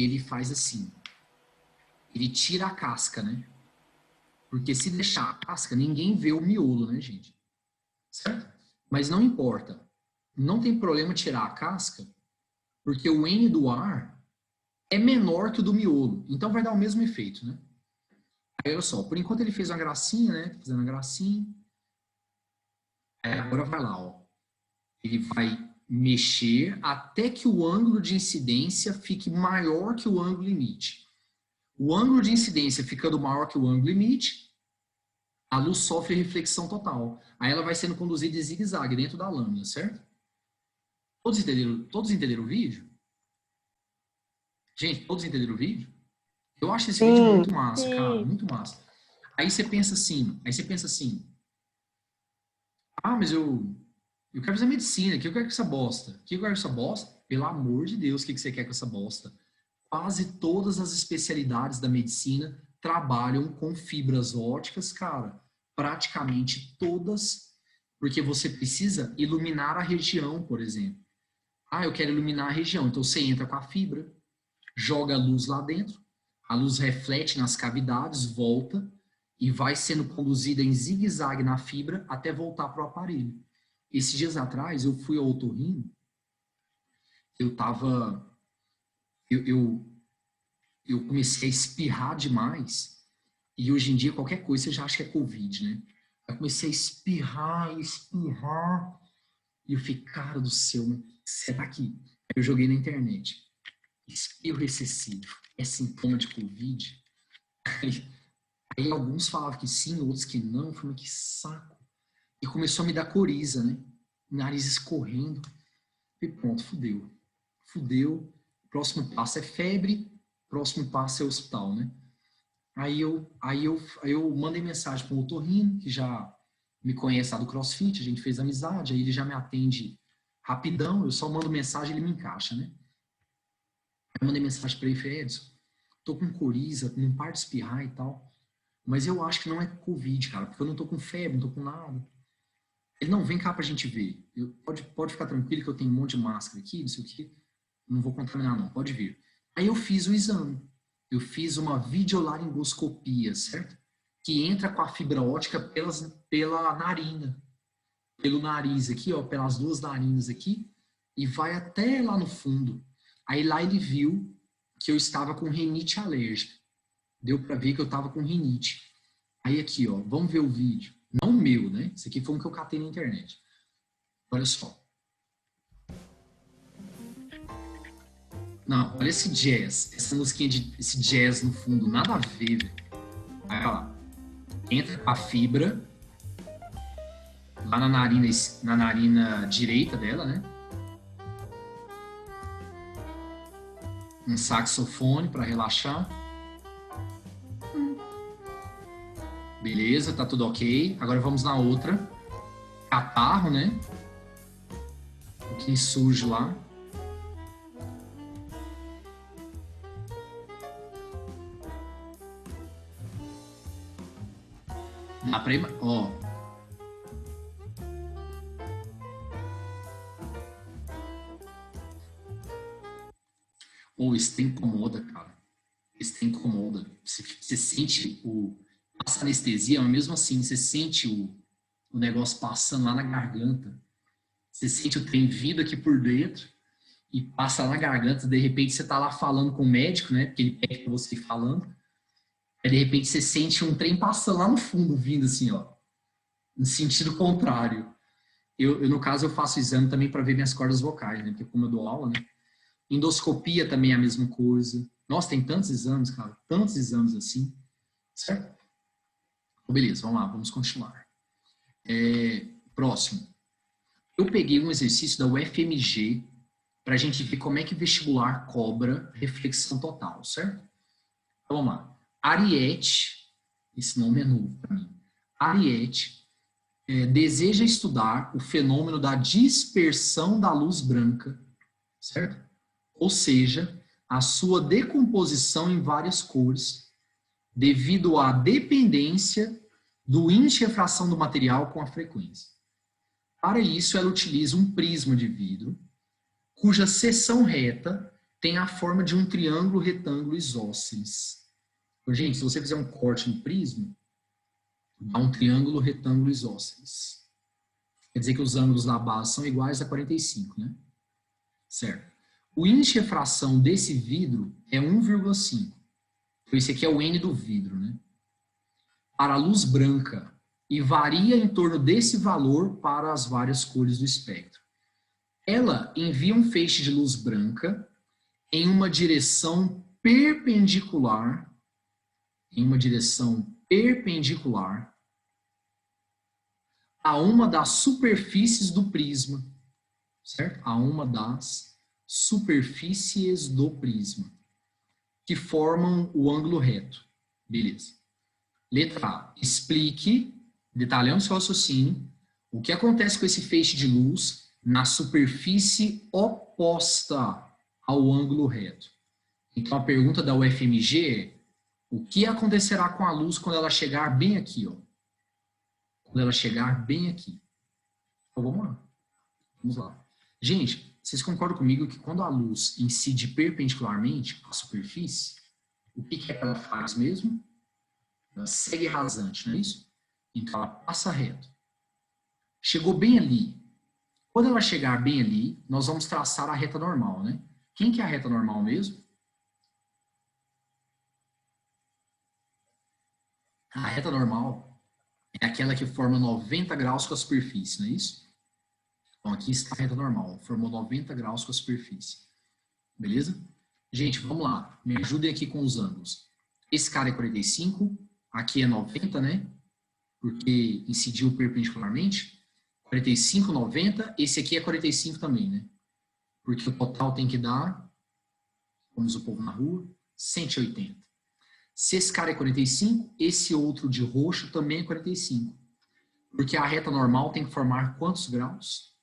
ele faz assim. Ele tira a casca, né? Porque se deixar a casca, ninguém vê o miolo, né, gente? Certo? Mas não importa. Não tem problema tirar a casca, porque o N do ar é menor que o do miolo. Então vai dar o mesmo efeito, né? Aí, olha só. Por enquanto ele fez uma gracinha, né? Tá fazendo uma gracinha. Agora vai lá, ó. Ele vai mexer até que o ângulo de incidência fique maior que o ângulo limite. O ângulo de incidência ficando maior que o ângulo limite, a luz sofre reflexão total. Aí ela vai sendo conduzida em zigue-zague dentro da lâmina, certo? Todos entenderam o vídeo? Gente, todos entenderam o vídeo? Eu acho esse vídeo muito massa, cara, muito massa. Aí você pensa assim, mas eu quero fazer medicina, o que eu quero com essa bosta? O que eu quero com essa bosta? Pelo amor de Deus, o que você quer com essa bosta? Quase todas as especialidades da medicina trabalham com fibras óticas, cara. Praticamente todas, porque você precisa iluminar a região, por exemplo. Eu quero iluminar a região. Então você entra com a fibra, joga a luz lá dentro, a luz reflete nas cavidades, volta e vai sendo conduzida em zigue-zague na fibra até voltar para o aparelho. Esses dias atrás eu fui ao otorrino, eu comecei a espirrar demais e hoje em dia qualquer coisa você já acha que é Covid, né? Eu comecei a espirrar e eu fiquei, cara do céu, será que... Eu joguei na internet. Espirro excessivo é sintoma de Covid? Aí alguns falavam que sim, outros que não. Eu falei, que saco. E começou a me dar coriza, né? Nariz escorrendo. E pronto, fudeu. Fudeu. Próximo passo é febre. Próximo passo é hospital, né? Aí eu mandei mensagem para o otorrino, que já me conhece lá do CrossFit, a gente fez amizade, aí ele já me atende rapidão, eu só mando mensagem, ele me encaixa, né? Eu mandei mensagem para ele, falei, Edson, tô com coriza, não paro de espirrar e tal, mas eu acho que não é Covid, cara, porque eu não tô com febre, não tô com nada. Ele, não, vem cá pra gente ver. Pode ficar tranquilo que eu tenho um monte de máscara aqui, não sei o que, não vou contaminar não, pode vir. Aí eu fiz o exame. Eu fiz uma videolaringoscopia, certo? Que entra com a fibra ótica pela narina. pelo nariz aqui, ó, pelas duas narinas aqui, e vai até lá no fundo. Aí lá ele viu que eu estava com rinite alérgica. Deu para ver que eu estava com rinite. Aí aqui, ó, vamos ver o vídeo. Não o meu, né? Esse aqui foi um que eu catei na internet. Olha só. Não, olha esse jazz. Essa musiquinha esse jazz no fundo. Nada a ver, velho. Aí, ó. Entra a fibra. Lá na narina direita dela, né? Um saxofone para relaxar. Beleza, tá tudo ok. Agora vamos na outra. Catarro, né? Um pouquinho sujo lá. Dá pra ir... Ó. Ou isso te incomoda, cara. Isso te incomoda. Você sente passa anestesia, mas mesmo assim, você sente o negócio passando lá na garganta. Você sente o trem vindo aqui por dentro e passa na garganta. De repente, você tá lá falando com o médico, né? Porque ele pede pra você ir falando. Aí, de repente, você sente um trem passando lá no fundo, vindo assim, ó. No sentido contrário. Eu no caso, eu faço exame também para ver minhas cordas vocais, né? Porque como eu dou aula, né? Endoscopia também é a mesma coisa. Nossa, tem tantos exames, cara. Tantos exames assim. Certo? Então, beleza, vamos lá. Vamos continuar. Próximo. Eu peguei um exercício da UFMG para a gente ver como é que o vestibular cobra reflexão total, certo? Então, vamos lá. Ariete, esse nome é novo para mim. Ariete deseja estudar o fenômeno da dispersão da luz branca, certo? Ou seja, a sua decomposição em várias cores, devido à dependência do índice de refração do material com a frequência. Para isso, ela utiliza um prisma de vidro, cuja seção reta tem a forma de um triângulo retângulo isósceles. Então, gente, se você fizer um corte no prisma, dá um triângulo retângulo isósceles. Quer dizer que os ângulos da base são iguais a 45, né? Certo. O índice de refração desse vidro é 1,5. Então, esse aqui é o N do vidro, né? Para a luz branca, e varia em torno desse valor para as várias cores do espectro. Ela envia um feixe de luz branca em uma direção perpendicular, a uma das superfícies do prisma, certo? A uma das superfícies do prisma, que formam o ângulo reto. Beleza. Letra A. Explique, detalhando seu raciocínio, o que acontece com esse feixe de luz na superfície oposta ao ângulo reto. Então, a pergunta da UFMG é: o que acontecerá com a luz quando ela chegar bem aqui, ó? Quando ela chegar bem aqui. Então, vamos lá. Vamos lá. Gente, vocês concordam comigo que quando a luz incide perpendicularmente à superfície, o que ela faz mesmo? Ela segue rasante, não é isso? Então, ela passa reto. Chegou bem ali. Quando ela chegar bem ali, nós vamos traçar a reta normal, né? Quem que é a reta normal mesmo? A reta normal é aquela que forma 90 graus com a superfície, não é isso? Então, aqui está a reta normal. Formou 90 graus com a superfície. Beleza? Gente, vamos lá. Me ajudem aqui com os ângulos. Esse cara é 45. Aqui é 90, né? Porque incidiu perpendicularmente. 45, 90. Esse aqui é 45 também, né? Porque o total tem que dar, como diz o povo na rua, 180. Se esse cara é 45, esse outro de roxo também é 45. Porque a reta normal tem que formar quantos graus?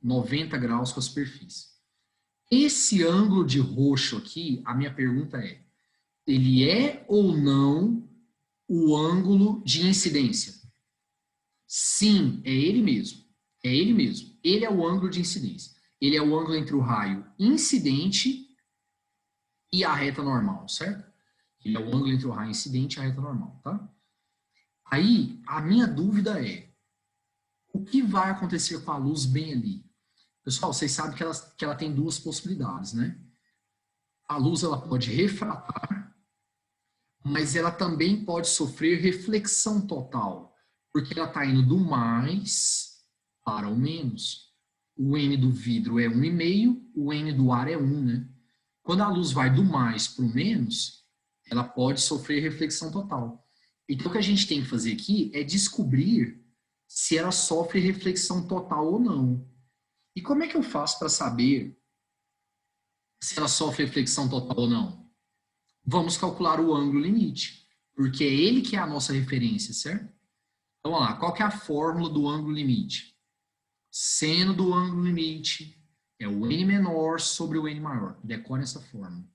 90 graus com a superfície. Esse ângulo de roxo aqui, a minha pergunta é: ele é ou não o ângulo de incidência? Sim, é ele mesmo. É ele mesmo. Ele é o ângulo de incidência. Ele é o ângulo entre o raio incidente e a reta normal, certo? Ele é o ângulo entre o raio incidente e a reta normal, tá? Aí, a minha dúvida é: O que vai acontecer com a luz bem ali? Pessoal, vocês sabem que ela tem duas possibilidades, né? A luz ela pode refratar, mas ela também pode sofrer reflexão total, porque ela está indo do mais para o menos. O N do vidro é 1,5, o N do ar é 1, né? Quando a luz vai do mais para o menos, ela pode sofrer reflexão total. Então, o que a gente tem que fazer aqui é descobrir se ela sofre reflexão total ou não. E como é que eu faço para saber se ela sofre reflexão total ou não? Vamos calcular o ângulo limite, porque é ele que é a nossa referência, certo? Então, vamos lá, qual que é a fórmula do ângulo limite? Seno do ângulo limite é o N menor sobre o N maior. Decorem essa fórmula.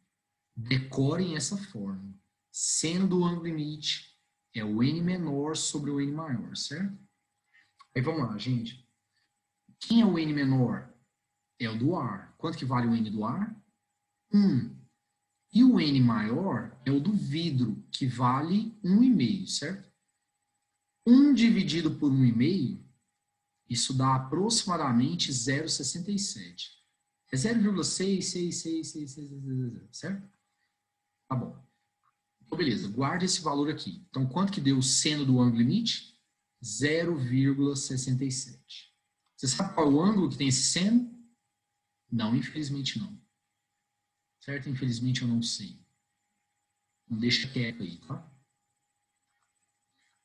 Decorem essa fórmula. Seno do ângulo limite é o N menor sobre o N maior, certo? Aí vamos lá, gente. Quem é o N menor? É o do ar. Quanto que vale o N do ar? 1. E o N maior é o do vidro, que vale 1,5, certo? 1 dividido por 1,5, isso dá aproximadamente 0,67. É 0,66666, certo? Tá bom. Então, beleza. Guarda esse valor aqui. Então, quanto que deu o seno do ângulo limite? 0,67. Você sabe qual é o ângulo que tem esse seno? Não, infelizmente não. Certo? Infelizmente eu não sei. Não deixa quieto aí, tá?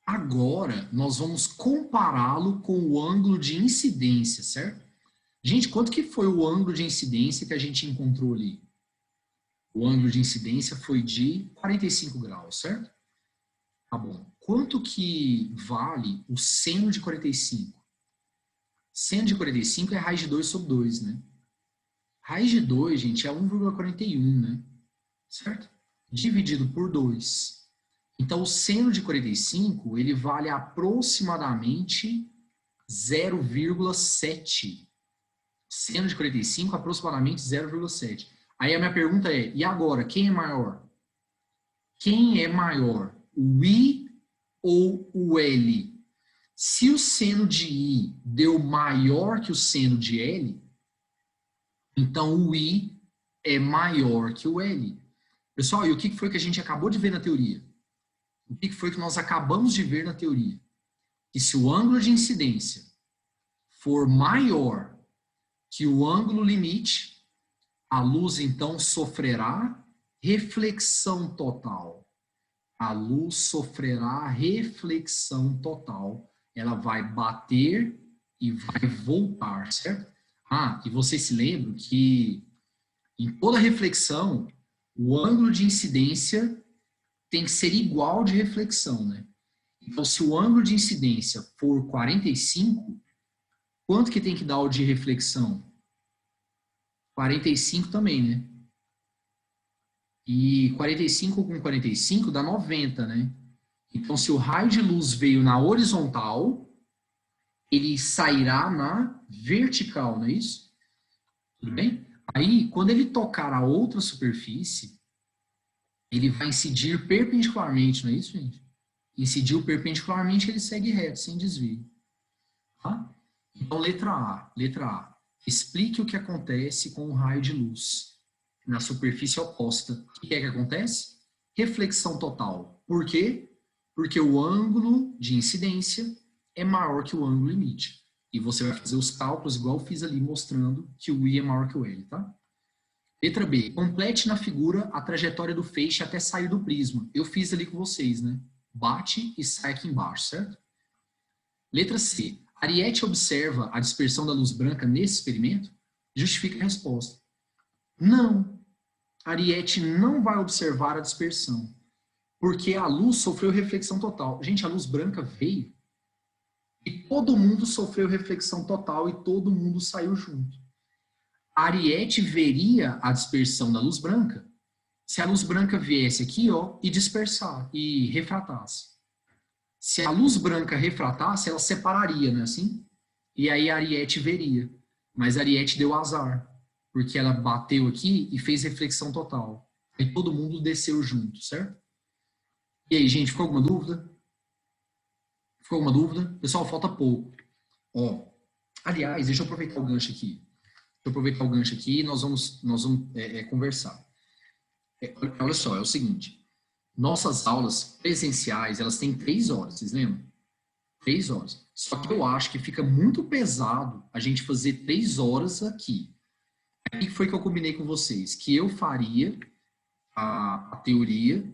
Agora, nós vamos compará-lo com o ângulo de incidência, certo? Gente, quanto que foi o ângulo de incidência que a gente encontrou ali? O ângulo de incidência foi de 45 graus, certo? Tá bom. Quanto que vale o seno de 45? Seno de 45 é raiz de 2 sobre 2, né? Raiz de 2, gente, é 1,41, né? Certo? Dividido por 2. Então, o seno de 45, ele vale aproximadamente 0,7. Seno de 45, aproximadamente 0,7. Aí a minha pergunta é, e agora, quem é maior? Quem é maior? O I ou o L? Se o seno de I deu maior que o seno de L, então o I é maior que o L. Pessoal, e o que foi que a gente acabou de ver na teoria? O que foi que nós acabamos de ver na teoria? Que se o ângulo de incidência for maior que o ângulo limite, a luz então sofrerá reflexão total. A luz sofrerá reflexão total. Ela vai bater e vai voltar, certo? Ah, e vocês se lembram que em toda reflexão, o ângulo de incidência tem que ser igual de reflexão, né? Então, se o ângulo de incidência for 45, quanto que tem que dar o de reflexão? 45 também, né? E 45 com 45 dá 90, né? Então, se o raio de luz veio na horizontal, ele sairá na vertical, não é isso? Tudo bem? Aí, quando ele tocar a outra superfície, ele vai incidir perpendicularmente, não é isso, gente? Incidiu perpendicularmente, ele segue reto, sem desvio. Tá? Então, letra A. Letra A. Explique o que acontece com o raio de luz na superfície oposta. O que é que acontece? Reflexão total. Por quê? Porque o ângulo de incidência é maior que o ângulo limite. E você vai fazer os cálculos igual eu fiz ali, mostrando que o I é maior que o L, tá? Letra B. Complete na figura a trajetória do feixe até sair do prisma. Eu fiz ali com vocês, né? Bate e sai aqui embaixo, certo? Letra C. Ariete observa a dispersão da luz branca nesse experimento? Justifica a resposta. Não. Ariete não vai observar a dispersão, porque a luz sofreu reflexão total. Gente, a luz branca veio e todo mundo sofreu reflexão total e todo mundo saiu junto. A Ariete veria a dispersão da luz branca se a luz branca viesse aqui, ó, e dispersar, e refratasse. Se a luz branca refratasse, ela separaria, não é assim? E aí a Ariete veria. Mas a Ariete deu azar, porque ela bateu aqui e fez reflexão total. Aí todo mundo desceu junto, certo? E aí, gente, ficou alguma dúvida? Ficou alguma dúvida? Pessoal, falta pouco. Ó, aliás, deixa eu aproveitar o gancho aqui. E nós vamos conversar. Olha só, é o seguinte. Nossas aulas presenciais, elas têm 3 horas, vocês lembram? 3 horas. Só que eu acho que fica muito pesado a gente fazer 3 horas aqui. O que foi que eu combinei com vocês? Que eu faria a teoria,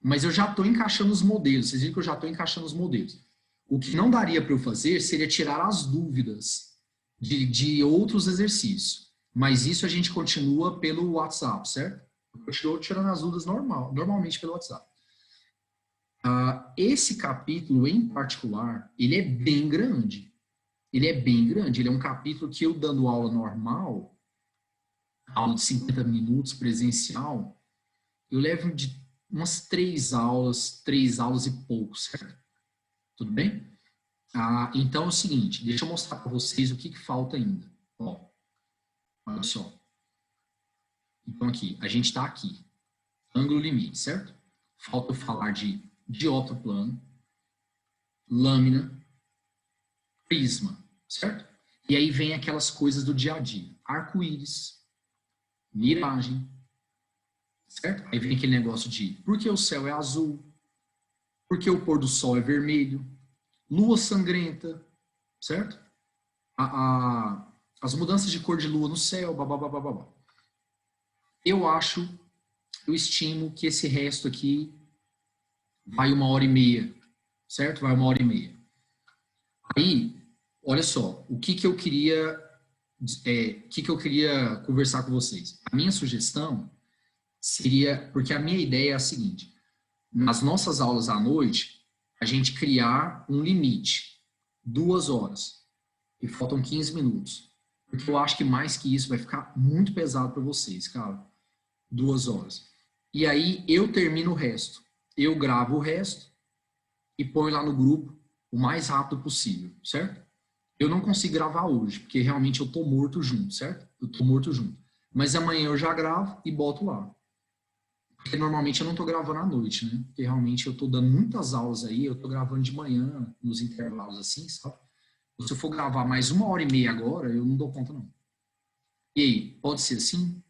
mas eu já estou encaixando os modelos. Vocês viram que eu já estou encaixando os modelos. O que não daria para eu fazer seria tirar as dúvidas de outros exercícios. Mas isso a gente continua pelo WhatsApp, certo? Eu continuo tirando as dúvidas normalmente pelo WhatsApp. Esse capítulo em particular, ele é bem grande. Ele é um capítulo que eu dando aula normal, aula de 50 minutos presencial, eu levo de umas 3 aulas e pouco, certo? Tudo bem? Então é o seguinte, deixa eu mostrar para vocês o que falta ainda. Ó, olha só. Então aqui, a gente está aqui. Ângulo limite, certo? Falta eu falar de dioptro plano, lâmina, prisma, certo? E aí vem aquelas coisas do dia a dia. Arco-íris, miragem, certo? Aí vem aquele negócio de por que o céu é azul, por que o pôr do sol é vermelho, lua sangrenta, certo? As mudanças de cor de lua no céu, babá. Eu estimo que esse resto aqui vai 1h30, certo? Vai 1h30. Aí, olha só, o que eu queria conversar com vocês. A minha sugestão seria, porque a minha ideia é a seguinte, nas nossas aulas à noite, a gente criar um limite, 2 horas, e faltam 15 minutos. Porque eu acho que mais que isso vai ficar muito pesado para vocês, cara. 2 horas. E aí eu termino o resto. Eu gravo o resto e ponho lá no grupo o mais rápido possível, certo? Eu não consigo gravar hoje, porque realmente eu tô morto junto, certo? Eu tô morto junto. Mas amanhã eu já gravo e boto lá. Porque normalmente eu não tô gravando à noite, né? Porque realmente eu tô dando muitas aulas aí, eu tô gravando de manhã, nos intervalos assim, sabe? Se eu for gravar mais 1h30 agora, eu não dou conta, não. E aí, pode ser assim?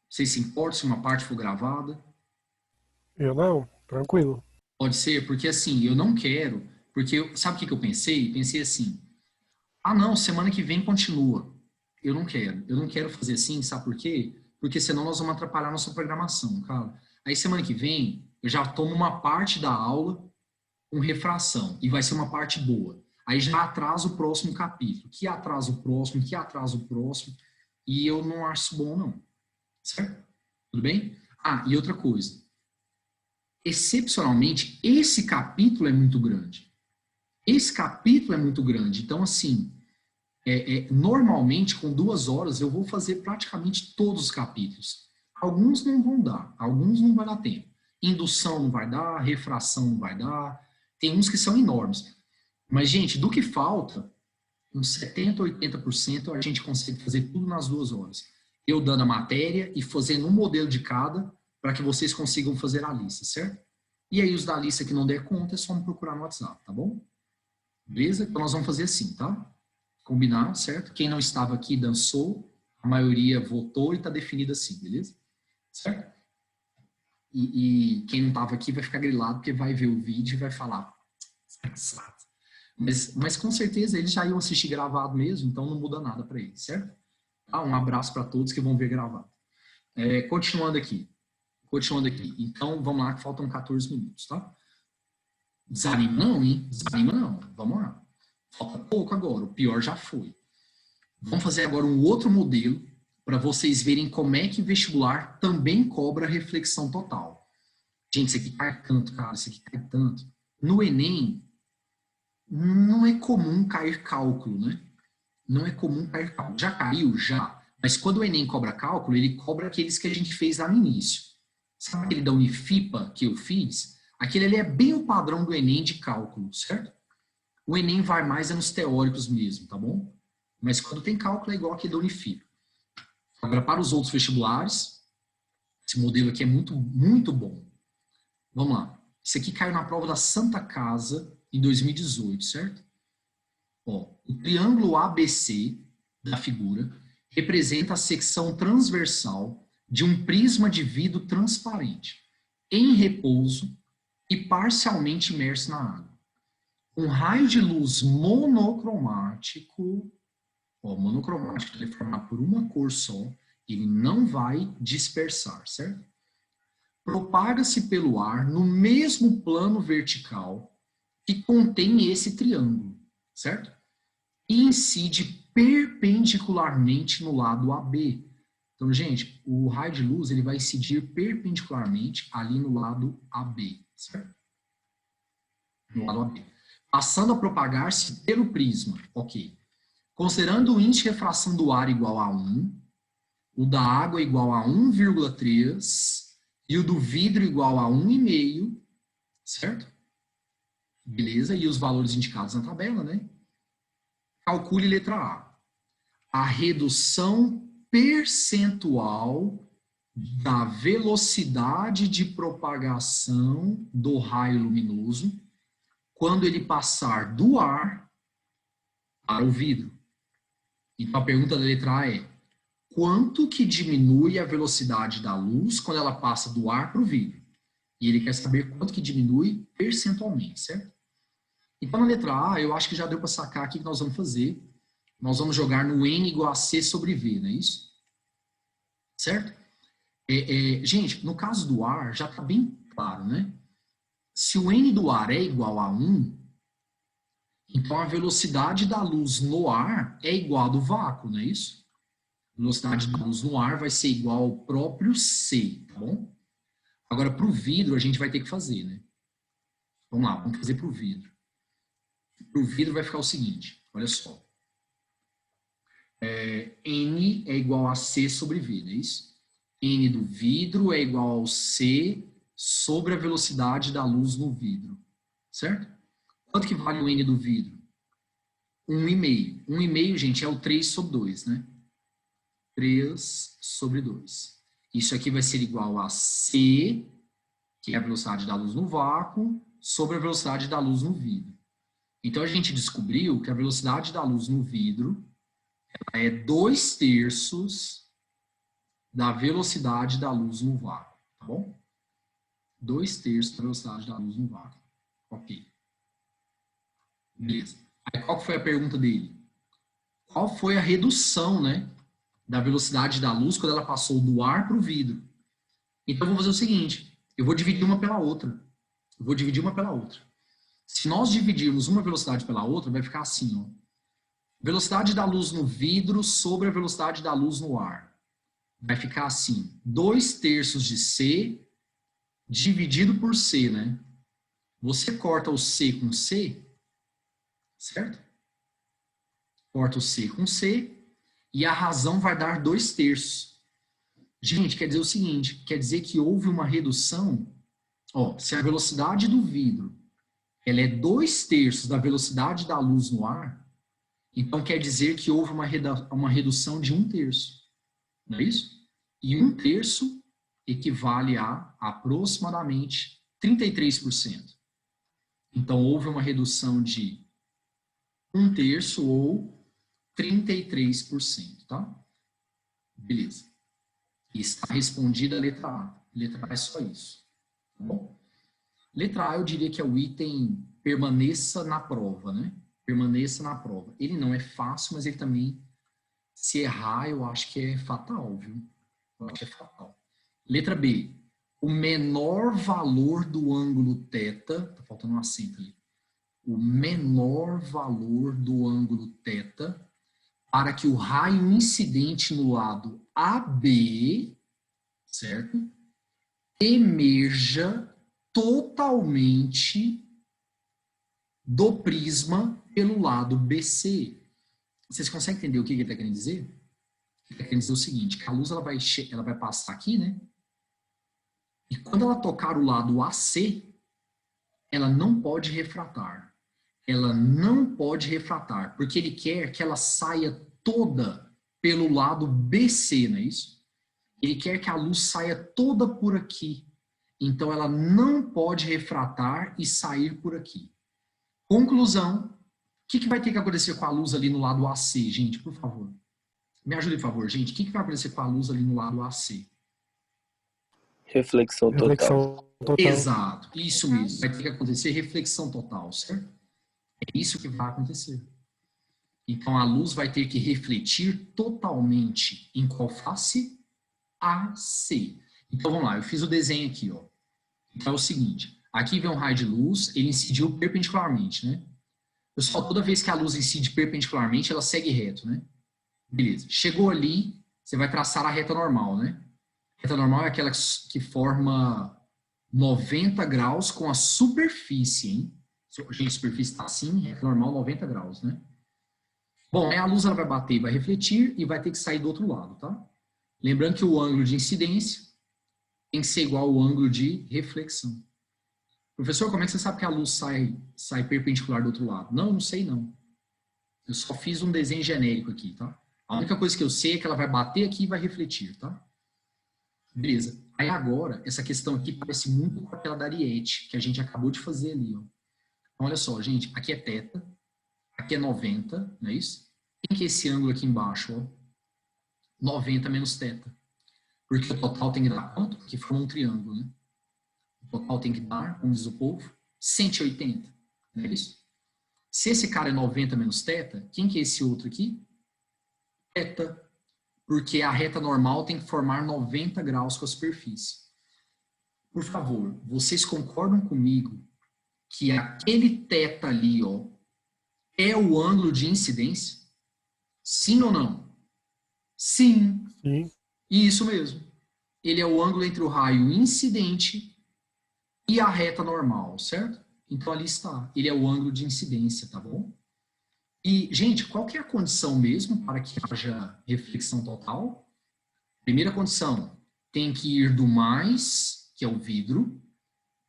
Vocês se importam se uma parte for gravada? Eu não, tranquilo. Pode ser, porque assim, eu não quero, porque sabe o que eu pensei? Pensei assim, não, semana que vem continua. Eu não quero fazer assim, sabe por quê? Porque senão nós vamos atrapalhar nossa programação, cara. Aí semana que vem, eu já tomo uma parte da aula com refração, e vai ser uma parte boa. Aí já atrasa o próximo capítulo, que atrasa o próximo, e eu não acho isso bom, não. Certo? Tudo bem? E outra coisa. Excepcionalmente, esse capítulo é muito grande. Então, assim, normalmente, com 2 horas, eu vou fazer praticamente todos os capítulos. Alguns não vão dar, alguns não vai dar tempo. Indução não vai dar, refração não vai dar. Tem uns que são enormes. Mas, gente, do que falta, uns 70%, 80% a gente consegue fazer tudo nas 2 horas. Eu dando a matéria e fazendo um modelo de cada para que vocês consigam fazer a lista, certo? E aí os da lista que não der conta é só me procurar no WhatsApp, tá bom? Beleza? Então nós vamos fazer assim, tá? Combinado, certo? Quem não estava aqui dançou, a maioria votou e está definido assim, beleza? Certo? E quem não estava aqui vai ficar grilado porque vai ver o vídeo e vai falar, mas com certeza eles já iam assistir gravado mesmo, então não muda nada para eles, certo? Um abraço para todos que vão ver gravado. Continuando aqui. Então, vamos lá, que faltam 14 minutos, tá? Desanima não, hein? Desanima não. Vamos lá. Falta pouco agora, o pior já foi. Vamos fazer agora um outro modelo para vocês verem como é que vestibular também cobra reflexão total. Gente, isso aqui cai tanto, cara, isso aqui cai tanto. No Enem, não é comum cair cálculo, né? Não é comum cair cálculo. Já caiu? Já. Mas quando o Enem cobra cálculo, ele cobra aqueles que a gente fez lá no início. Sabe aquele da Unifipa que eu fiz? Aquele ali é bem o padrão do Enem de cálculo, certo? O Enem vai mais nos teóricos mesmo, tá bom? Mas quando tem cálculo é igual aquele da Unifipa. Agora, para os outros vestibulares, esse modelo aqui é muito, muito bom. Vamos lá. Esse aqui caiu na prova da Santa Casa em 2018, certo? Ó, o triângulo ABC da figura representa a secção transversal de um prisma de vidro transparente, em repouso e parcialmente imerso na água. Um raio de luz monocromático, ele é formado por uma cor só, ele não vai dispersar, certo? Propaga-se pelo ar no mesmo plano vertical que contém esse triângulo, certo? E incide perpendicularmente no lado AB. Então, gente, o raio de luz ele vai incidir perpendicularmente ali no lado AB, certo? No lado AB. Passando a propagar-se pelo prisma, ok. Considerando o índice de refração do ar igual a 1, o da água igual a 1,3 e o do vidro igual a 1,5, certo? Beleza? E os valores indicados na tabela, né? Calcule letra A. A redução percentual da velocidade de propagação do raio luminoso quando ele passar do ar para o vidro. Então, a pergunta da letra A é: quanto que diminui a velocidade da luz quando ela passa do ar para o vidro? E ele quer saber quanto que diminui percentualmente, certo? Então, na letra A, eu acho que já deu para sacar aqui o que nós vamos fazer. Nós vamos jogar no N igual a C sobre V, não é isso? Certo? Gente, no caso do ar, já está bem claro, né? Se o N do ar é igual a 1, então a velocidade da luz no ar é igual a do vácuo, não é isso? A velocidade da luz no ar vai ser igual ao próprio C, tá bom? Agora, para o vidro, a gente vai ter que fazer, né? Vamos lá, vamos fazer para o vidro. Para o vidro vai ficar o seguinte, olha só. N é igual a C sobre V, não é isso? N do vidro é igual ao C sobre a velocidade da luz no vidro, certo? Quanto que vale o N do vidro? 1,5. 1,5, gente, é o 3 sobre 2, né? 3 sobre 2. Isso aqui vai ser igual a C, que é a velocidade da luz no vácuo, sobre a velocidade da luz no vidro. Então, a gente descobriu que a velocidade da luz no vidro é 2/3 da velocidade da luz no vácuo, tá bom? 2/3 da velocidade da luz no vácuo. Ok. Beleza. Aí, qual foi a pergunta dele? Qual foi a redução, né, da velocidade da luz quando ela passou do ar para o vidro? Então, eu vou fazer o seguinte. Eu vou dividir uma pela outra. Se nós dividirmos uma velocidade pela outra, vai ficar assim, ó. Velocidade da luz no vidro sobre a velocidade da luz no ar. Vai ficar assim, 2/3 de C dividido por C, né? Você corta o C com C, certo? Corta o C com C e a razão vai dar 2/3. Gente, quer dizer o seguinte, quer dizer que houve uma redução, ó, se a velocidade do vidro ela é 2/3 da velocidade da luz no ar, então quer dizer que houve uma redução de 1/3, não é isso? E 1/3 equivale a aproximadamente 33%. Então houve uma redução de 1/3 ou 33%, tá? Beleza. Está respondida a letra A. Letra A é só isso, tá bom? Letra A eu diria que é o item permaneça na prova, né? Permaneça na prova. Ele não é fácil, mas ele também, se errar, eu acho que é fatal, viu? Eu acho que é fatal. Letra B. O menor valor do ângulo θ, tá faltando um acento ali. O menor valor do ângulo θ para que o raio incidente no lado AB, certo? Emerja totalmente do prisma pelo lado BC. Vocês conseguem entender o que ele está querendo dizer? Ele está querendo dizer o seguinte, que a luz ela vai passar aqui, né? E quando ela tocar o lado AC, ela não pode refratar. Ela não pode refratar, porque ele quer que ela saia toda pelo lado BC, não é isso? Ele quer que a luz saia toda por aqui. Então, ela não pode refratar e sair por aqui. Conclusão, que vai ter que acontecer com a luz ali no lado AC, gente, por favor? Me ajude, por favor, gente. O que vai acontecer com a luz ali no lado AC? Reflexão total. Reflexão total. Exato, isso mesmo. Vai ter que acontecer reflexão total, certo? É isso que vai acontecer. Então, a luz vai ter que refletir totalmente em qual face? AC. Então, vamos lá. Eu fiz o desenho aqui, ó. Então, é o seguinte. Aqui vem um raio de luz, ele incidiu perpendicularmente, né? Pessoal, toda vez que a luz incide perpendicularmente, ela segue reto, né? Beleza. Chegou ali, você vai traçar a reta normal, né? A reta normal é aquela que forma 90 graus com a superfície, hein? Gente, a superfície está assim, reta normal 90 graus, né? Bom, aí a luz ela vai bater, vai refletir e vai ter que sair do outro lado, tá? Lembrando que o ângulo de incidência tem que ser igual ao ângulo de reflexão. Professor, como é que você sabe que a luz sai perpendicular do outro lado? Não sei não. Eu só fiz um desenho genérico aqui, tá? A única coisa que eu sei é que ela vai bater aqui e vai refletir, tá? Beleza. Aí agora, essa questão aqui parece muito com aquela da Ariete, que a gente acabou de fazer ali, ó. Então, olha só, gente, aqui é θ, aqui é 90, não é isso? Quem que é esse ângulo aqui embaixo, ó? 90 menos θ. Porque o total tem que dar quanto? Porque forma um triângulo, né? O total tem que dar, como diz o povo, 180, não é isso? Se esse cara é 90 menos θ, quem que é esse outro aqui? Θ. Porque a reta normal tem que formar 90 graus com a superfície. Por favor, vocês concordam comigo que aquele θ ali, ó, é o ângulo de incidência? Sim ou não? Sim. Sim. Isso mesmo. Ele é o ângulo entre o raio incidente e a reta normal, certo? Então ali está. Ele é o ângulo de incidência, tá bom? E, gente, qual que é a condição mesmo para que haja reflexão total? Primeira condição, tem que ir do mais, que é o vidro,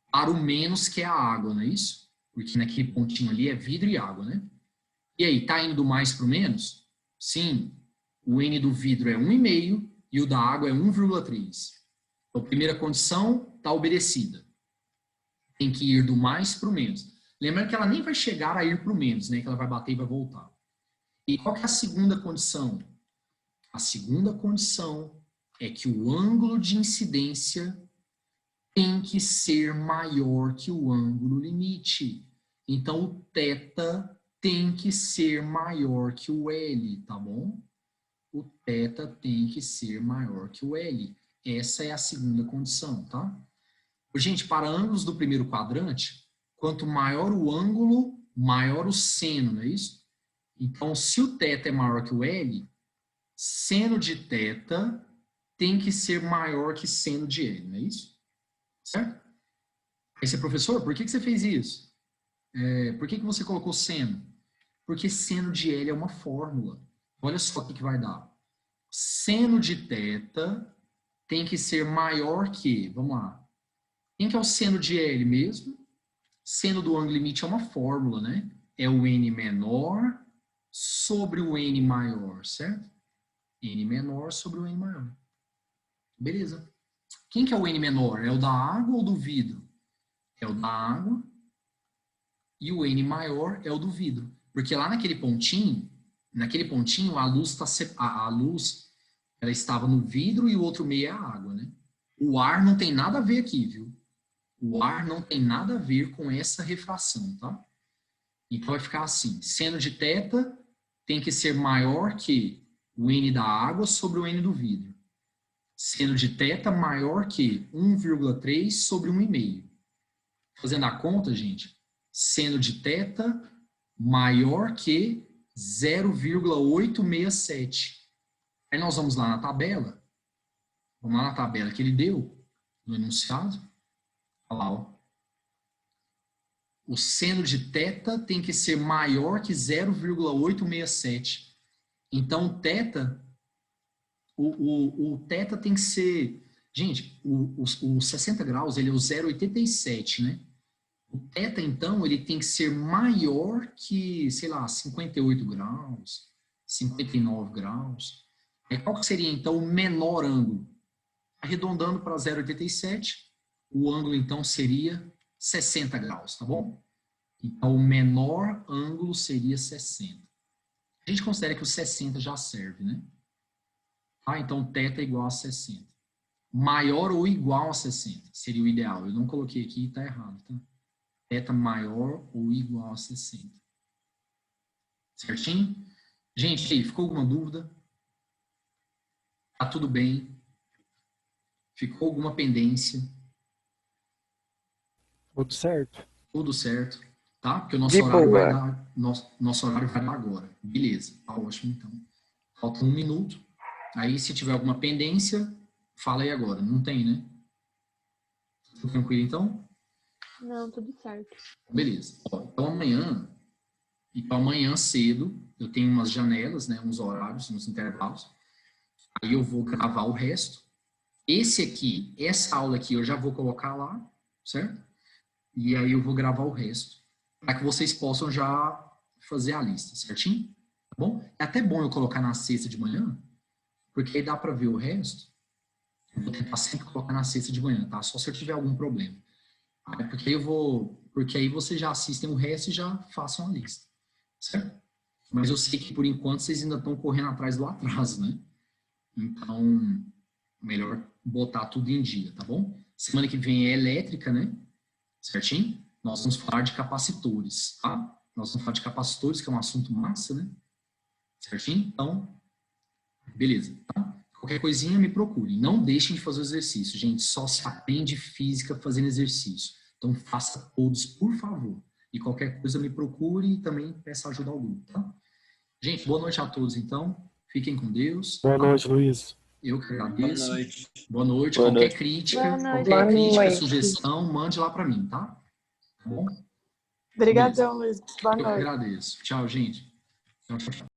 para o menos, que é a água, não é isso? Porque naquele pontinho ali é vidro e água, né? E aí, tá indo do mais para o menos? Sim. O N do vidro é 1,5 e o da água é 1,3. Então, a primeira condição está obedecida. Tem que ir do mais para o menos. Lembrando que ela nem vai chegar a ir para o menos, né? Que ela vai bater e vai voltar. E qual que é a segunda condição? A segunda condição é que o ângulo de incidência tem que ser maior que o ângulo limite. Então, o θ tem que ser maior que o L, tá bom? O θ tem que ser maior que o L. Essa é a segunda condição, tá? Gente, para ângulos do primeiro quadrante, quanto maior o ângulo, maior o seno, não é isso? Então, se o θ é maior que o L, seno de θ tem que ser maior que seno de L, não é isso? Certo? Aí você, professor, por que você fez isso? Por que você colocou seno? Porque seno de L é uma fórmula. Olha só o que vai dar. Seno de θ tem que ser maior que, vamos lá. Quem que é o seno de L mesmo? Seno do ângulo limite é uma fórmula, né? É o N menor sobre o N maior, certo? N menor sobre o N maior. Beleza. Quem que é o N menor? É o da água ou do vidro? É o da água. E o N maior é o do vidro. Porque lá naquele pontinho a luz ela estava no vidro e o outro meio é a água, né? O ar não tem nada a ver aqui, viu? O ar não tem nada a ver com essa refração, tá? Então vai ficar assim, seno de θ tem que ser maior que o N da água sobre o N do vidro. Seno de θ maior que 1,3 sobre 1,5. Fazendo a conta, gente, seno de θ maior que 0,867. Aí nós vamos lá na tabela. Vamos lá na tabela que ele deu, no enunciado. Olha lá, ó. O seno de θ tem que ser maior que 0,867. Então, o θ tem que ser... Gente, o 60 graus, ele é o 0,87, né? O θ, então, ele tem que ser maior que, sei lá, 58 graus, 59 graus. Qual que seria, então, o menor ângulo? Arredondando para 0,87, o ângulo, então, seria 60 graus, tá bom? Então, o menor ângulo seria 60. A gente considera que o 60 já serve, né? Ah, então, θ é igual a 60. Maior ou igual a 60 seria o ideal. Eu não coloquei aqui, tá errado, tá? Θ maior ou igual a 60. Certinho? Gente, aí, ficou alguma dúvida? Tá tudo bem? Ficou alguma pendência? Tudo certo. Tudo certo, tá? Porque o nosso De horário vai boa. dar, nosso horário vai dar agora. Beleza, tá ótimo então. Falta 1 minuto. Aí, se tiver alguma pendência, fala aí agora. Não tem, né? Tudo tranquilo então? Não, tudo certo. Beleza. Ó, então amanhã cedo, eu tenho umas janelas, né? Uns horários, uns intervalos. Aí eu vou gravar o resto. Essa aula aqui eu já vou colocar lá, certo? E aí eu vou gravar o resto, para que vocês possam já fazer a lista, certinho? Tá bom? É até bom eu colocar na sexta de manhã, porque aí dá para ver o resto. Eu vou tentar sempre colocar na sexta de manhã, tá? Só se eu tiver algum problema. Porque aí vocês já assistem o resto e já façam a lista, certo? Mas eu sei que por enquanto vocês ainda estão correndo atrás do atraso, né? Então, melhor botar tudo em dia, tá bom? Semana que vem é elétrica, né? Certinho? Nós vamos falar de capacitores, tá? Nós vamos falar de capacitores, que é um assunto massa, né? Certinho? Então, beleza, tá? Qualquer coisinha me procure. Não deixem de fazer o exercício, gente. Só se aprende física fazendo exercício. Então, faça todos, por favor. E qualquer coisa me procure e também peça ajuda ao grupo, tá? Gente, boa noite a todos, então. Fiquem com Deus. Boa noite, Luiz. Eu que agradeço. Boa noite. Boa noite. Boa Qualquer noite. crítica, Boa noite. qualquer Boa crítica, noite. sugestão, mande lá para mim, tá? Tá bom? Obrigadão, Luiz. Boa Eu que noite. agradeço. Tchau, gente. Tchau, tchau.